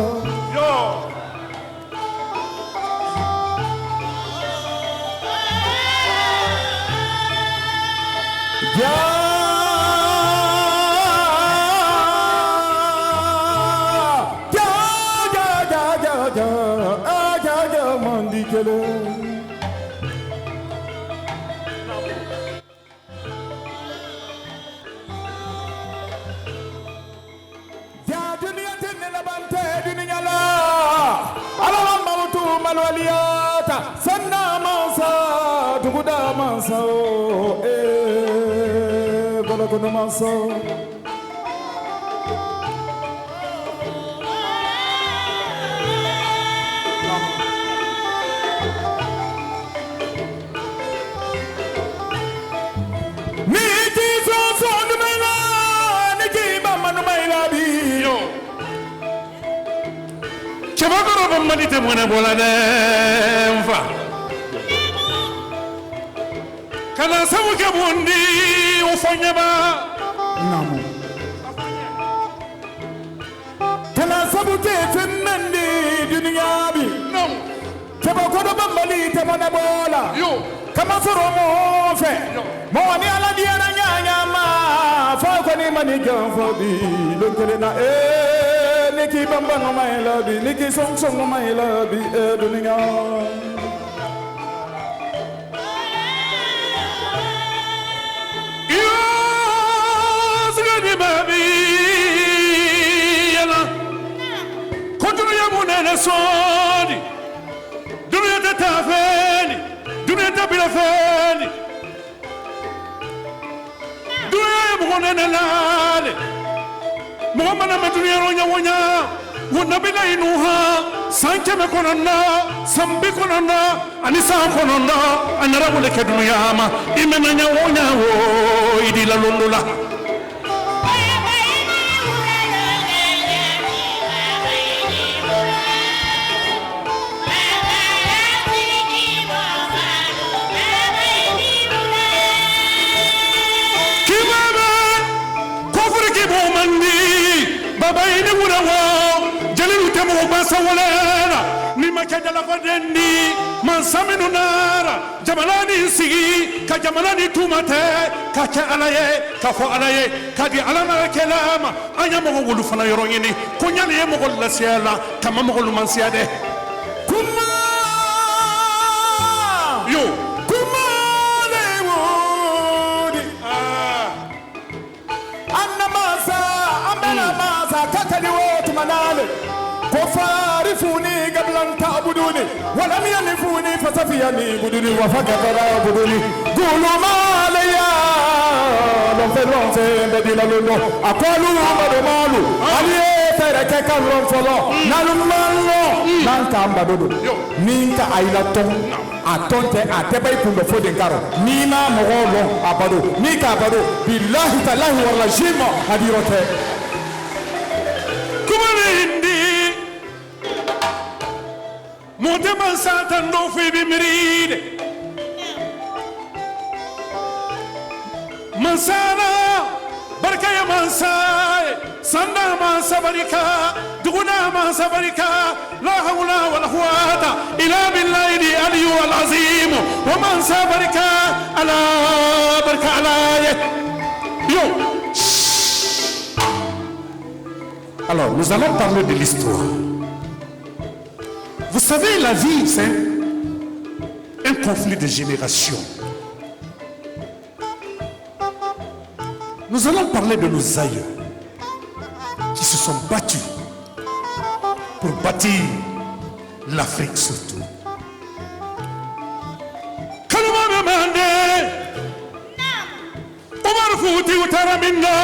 [SPEAKER 7] Yo.
[SPEAKER 8] Manite mwana bola demfa kana sabu ke bundi ufanya ba
[SPEAKER 7] namu kana sabu ke fenandi dunia bi
[SPEAKER 8] no
[SPEAKER 7] kaba ko do bambali te mwana bola
[SPEAKER 8] yo
[SPEAKER 7] kama soro mo fe mo ni ala di ana nyanya ma fa ko ni mani gamfo bi lo kele na Niki bamba no my love, Niki song no my love, dunia.
[SPEAKER 8] Yo, sigani baby, yala. Konturu ya munene sodi, dunia te tafeni, dunia te bilafeni, dunia ya munene lale. Muhammad Maduniya ronya wonya wonabila inuha sanke me kononna sambi kononna anisa kononna anara wole ke dunya ma imena nya wonya wo idila lulula Baba ini mura wo jalilu temo basa wolena ni makajala fadendi mansaminu nara jamalani sigi ka jamalani tumate ka ke alaye ka fo alaye ka di alana kelama anya mo wolu fana yorongini ko nyali e mo golla siala kama mo golu man siade kuma yo kuma le wodi anna masa ambela masa kakali wotu manale كفارفوني قبل أن تعبدوني ولم يلفوني فسفيني بدوني وفكر بدوني قولوا ما ليا لنفلون سيدنا لولو أقولوا مالو عليه تركك لنفلو نالمالو نانكام بدودو نينك أيلاتون أتونte أتبعي كل فودين كارو نيما مغولو أبادو نيكا أبادو بالله تالله والله جيما هديروته Monteman Satan no febi miride Mansana barka ya mansai sanda mansabarika duguna mansabarika la hawla wala quwwata illa billahi aliyu alazim wa mansabarika ala barka alaye yo. Alors nous allons parler de l'histoire. Vous savez, la vie, c'est un conflit de générations. Nous allons parler de nos aïeux qui se sont battus pour bâtir l'Afrique surtout. Omar Fouti Utaramino,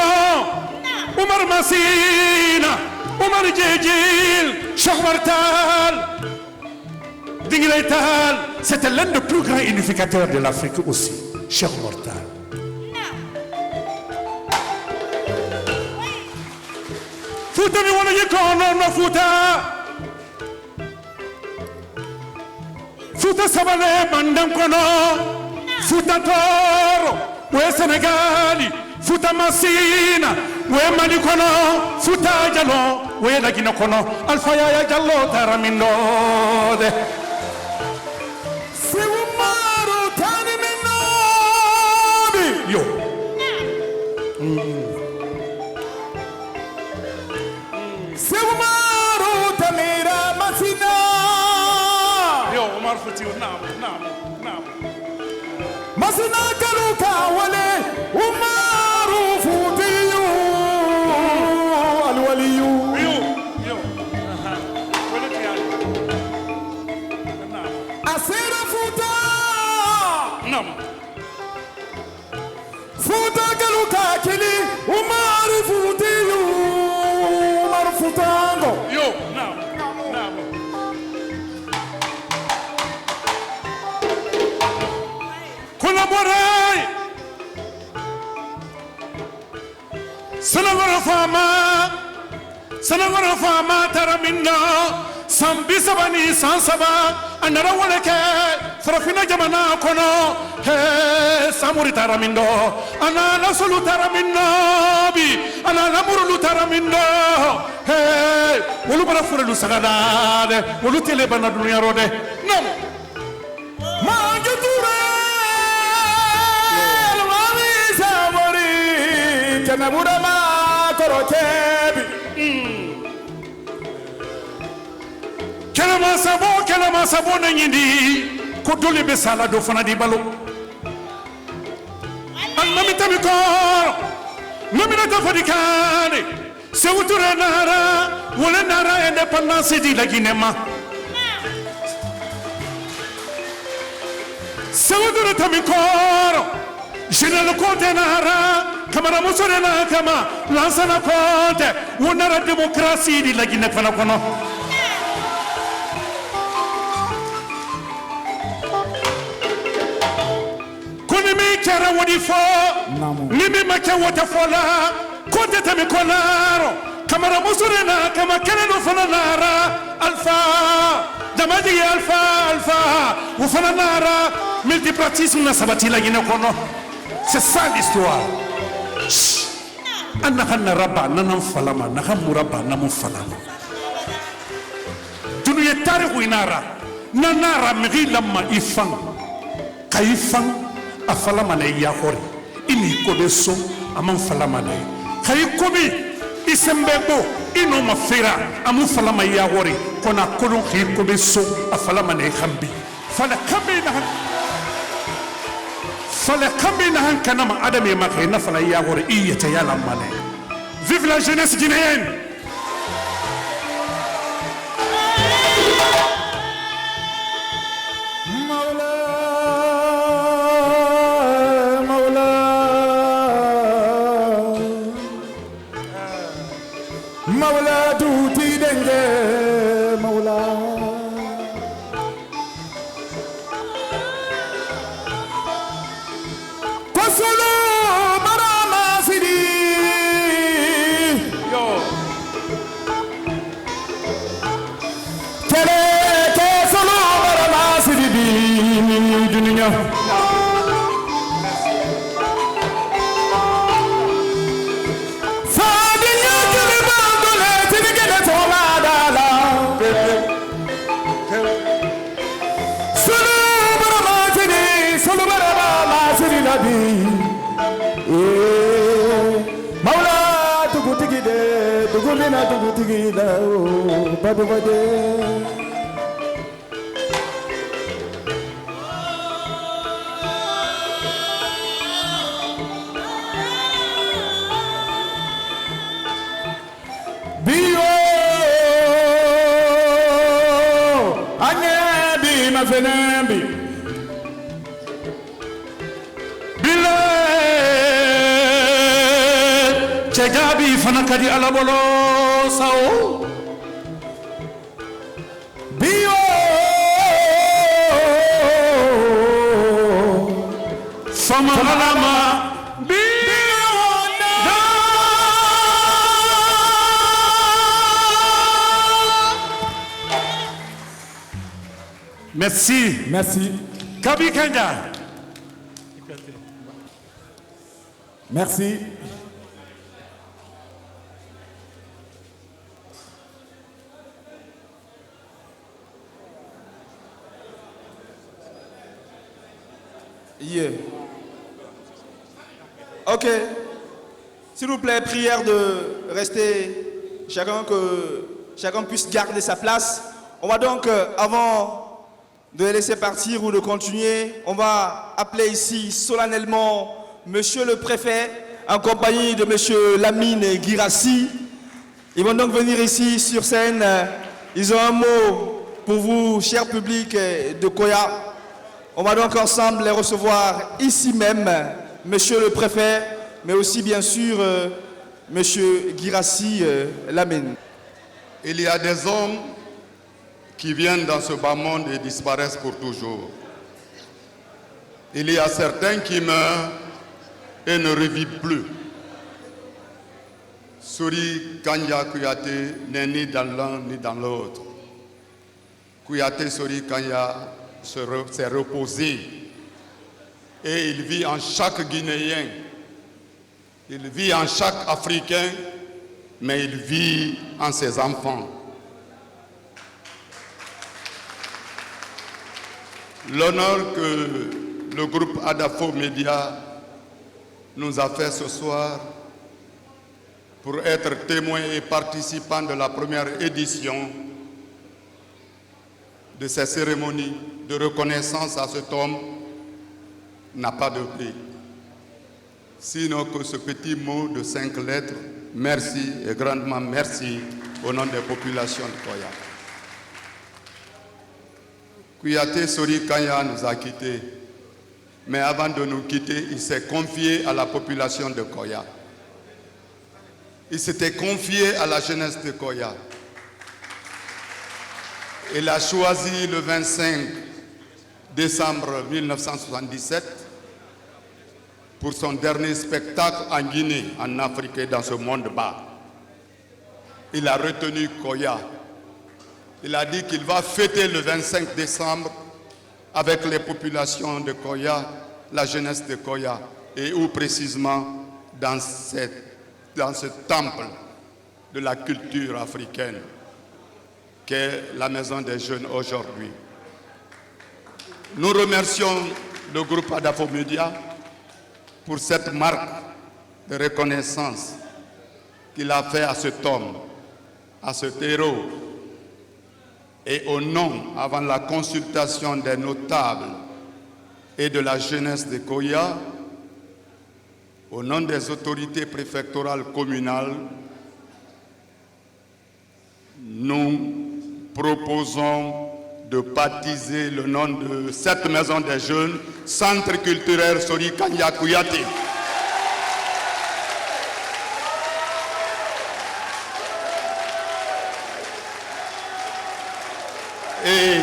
[SPEAKER 8] Omar Massina, Omar Djidjil, Cheikh Martal. C'était l'un des plus grands unificateurs de l'Afrique aussi, Cheikh Mortal. Fouta mi wana yikono no Fouta. Fouta sabale bandam kono. Fouta Toro, we Senegali, Fouta Massina, we Mali kono, Fouta Jallo, we Lagina kono, Alpha Yaya Jallo Taramindode. Yo. Futiyu, naam.
[SPEAKER 7] masina kaluka wale Umaru Futiyu alwaliyu
[SPEAKER 8] Yo. Wala tiyali. Naam.
[SPEAKER 7] asira futa
[SPEAKER 8] Naam.
[SPEAKER 7] futa kaluka kili Umaru Futiyu Umaru futango
[SPEAKER 8] Yo, naam. Collaborei. Sanagora fama taraminna sambi sabani sansaba anara waleke farafina jamana kono he samuri taramindo ana sulu taraminna bi ana namuru taraminno he wolu bara furelu sagada de wolu tele bana dunya rode nam
[SPEAKER 7] Manjuture Alwami Samori Kanabura ma korokebi
[SPEAKER 8] kelama sabo na nyindi ko dole be sala do fana di balo annami tabi ko namina ta fadikane sewuture nara wala nara independence di la ginema sewuture tabi ko general Conte nara kamara musore na kama lansana Conte wonara demokrasi di la ginema fana kono kera wadi fo nimi make wata fola kote tami kolaro kamara musurena kama kene no fana nara alfa damaji alfa ufana nara multipratisme na sabati la yine kono c'est ça l'histoire anna hanna rabba nanam falama nakam murabba namu falama tunu ye tarikhu inara nanara migi lamma ifan kayfan afalama na ya hori ini ko be so amam falama na khay ko bi isembebo ino mafira amu falama ya hori kona kolon khay ko be so afalama na khambi fala kambi na han kana ma adame ma khay na fala ya hori iyata ya lamane vive la jeunesse guinéenne.
[SPEAKER 7] Mawla tuuti denge Mawla Kosulu marama sidi
[SPEAKER 8] Yo
[SPEAKER 7] Kele kosulu marama sidi di dunya Mawla tugutigide tugulina tugutigida babu bade biyo anye bi mafenembi
[SPEAKER 8] Chegabi fanakadi alabolo sao
[SPEAKER 7] bio
[SPEAKER 8] famalama bio merci
[SPEAKER 7] Kabi
[SPEAKER 8] Kanja
[SPEAKER 7] merci.
[SPEAKER 1] Yeah. Ok. S'il vous plaît, prière de rester, que chacun puisse garder sa place. On va donc, avant de laisser partir ou de continuer, on va appeler ici solennellement Monsieur le Préfet, en compagnie de Monsieur Lamine Guirassi. Ils vont donc venir ici sur scène. Ils ont un mot pour vous, cher public de Koya. On va donc ensemble les recevoir ici même, Monsieur le Préfet, mais aussi bien sûr Monsieur Guirassi Lamine.
[SPEAKER 5] Il y a des hommes qui viennent dans ce bas monde et disparaissent pour toujours. Il y a certains qui meurent et ne revivent plus. Sori Kanya Kouyaté n'est ni dans l'un ni dans l'autre. Kouyaté Sori Kanya s'est reposé et il vit en chaque Guinéen, il vit en chaque Africain, mais il vit en ses enfants. L'honneur que le groupe Adafo Média nous a fait ce soir pour être témoin et participant de la première édition de ces cérémonies de reconnaissance à cet homme n'a pas de prix. Sinon que ce petit mot de 5 lettres, merci et grandement merci au nom des populations de Koya. Kouyaté Sori Kanya nous a quittés, mais avant de nous quitter, il s'est confié à la population de Koya. Il s'était confié à la jeunesse de Koya. Il a choisi le 25 décembre 1977 pour son dernier spectacle en Guinée, en Afrique et dans ce monde bas. Il a retenu Koya. Il a dit qu'il va fêter le 25 décembre avec les populations de Koya, la jeunesse de Koya, et où précisément dans ce temple de la culture africaine qu'est la Maison des Jeunes aujourd'hui. Nous remercions le groupe Adafo Média pour cette marque de reconnaissance qu'il a fait à cet homme, à cet héros. Et au nom, avant la consultation des notables et de la jeunesse de Koya, au nom des autorités préfectorales communales, nous proposons de baptiser le nom de cette maison des jeunes, Centre culturel Sori Kanya Kouyaté. Et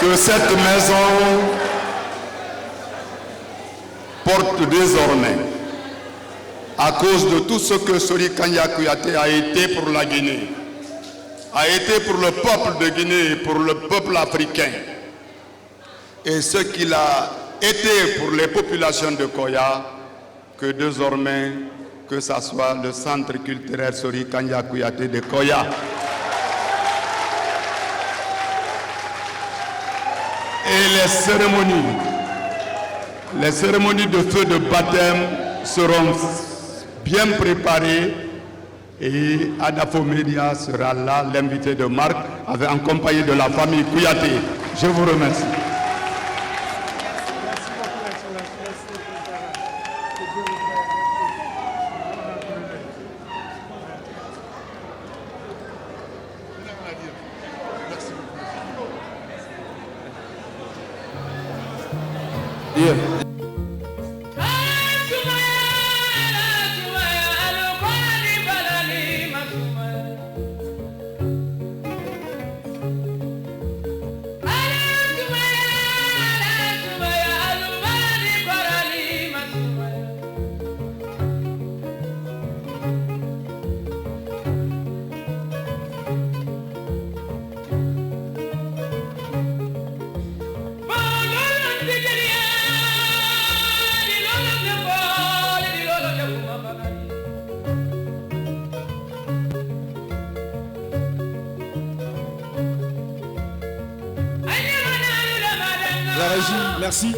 [SPEAKER 5] que cette maison porte désormais, à cause de tout ce que Sori Kanya Kouyaté a été pour la Guinée, a été pour le peuple de Guinée, pour le peuple africain, et ce qu'il a été pour les populations de Koya, que désormais, que ce soit le centre culturel Sori Kanya Kouyaté de Koya. Et les cérémonies de feu de baptême seront bien préparées et Adafo Média sera là, l'invité de marque, en compagnie de la famille Kouyaté. Je vous remercie.
[SPEAKER 1] La régie, merci.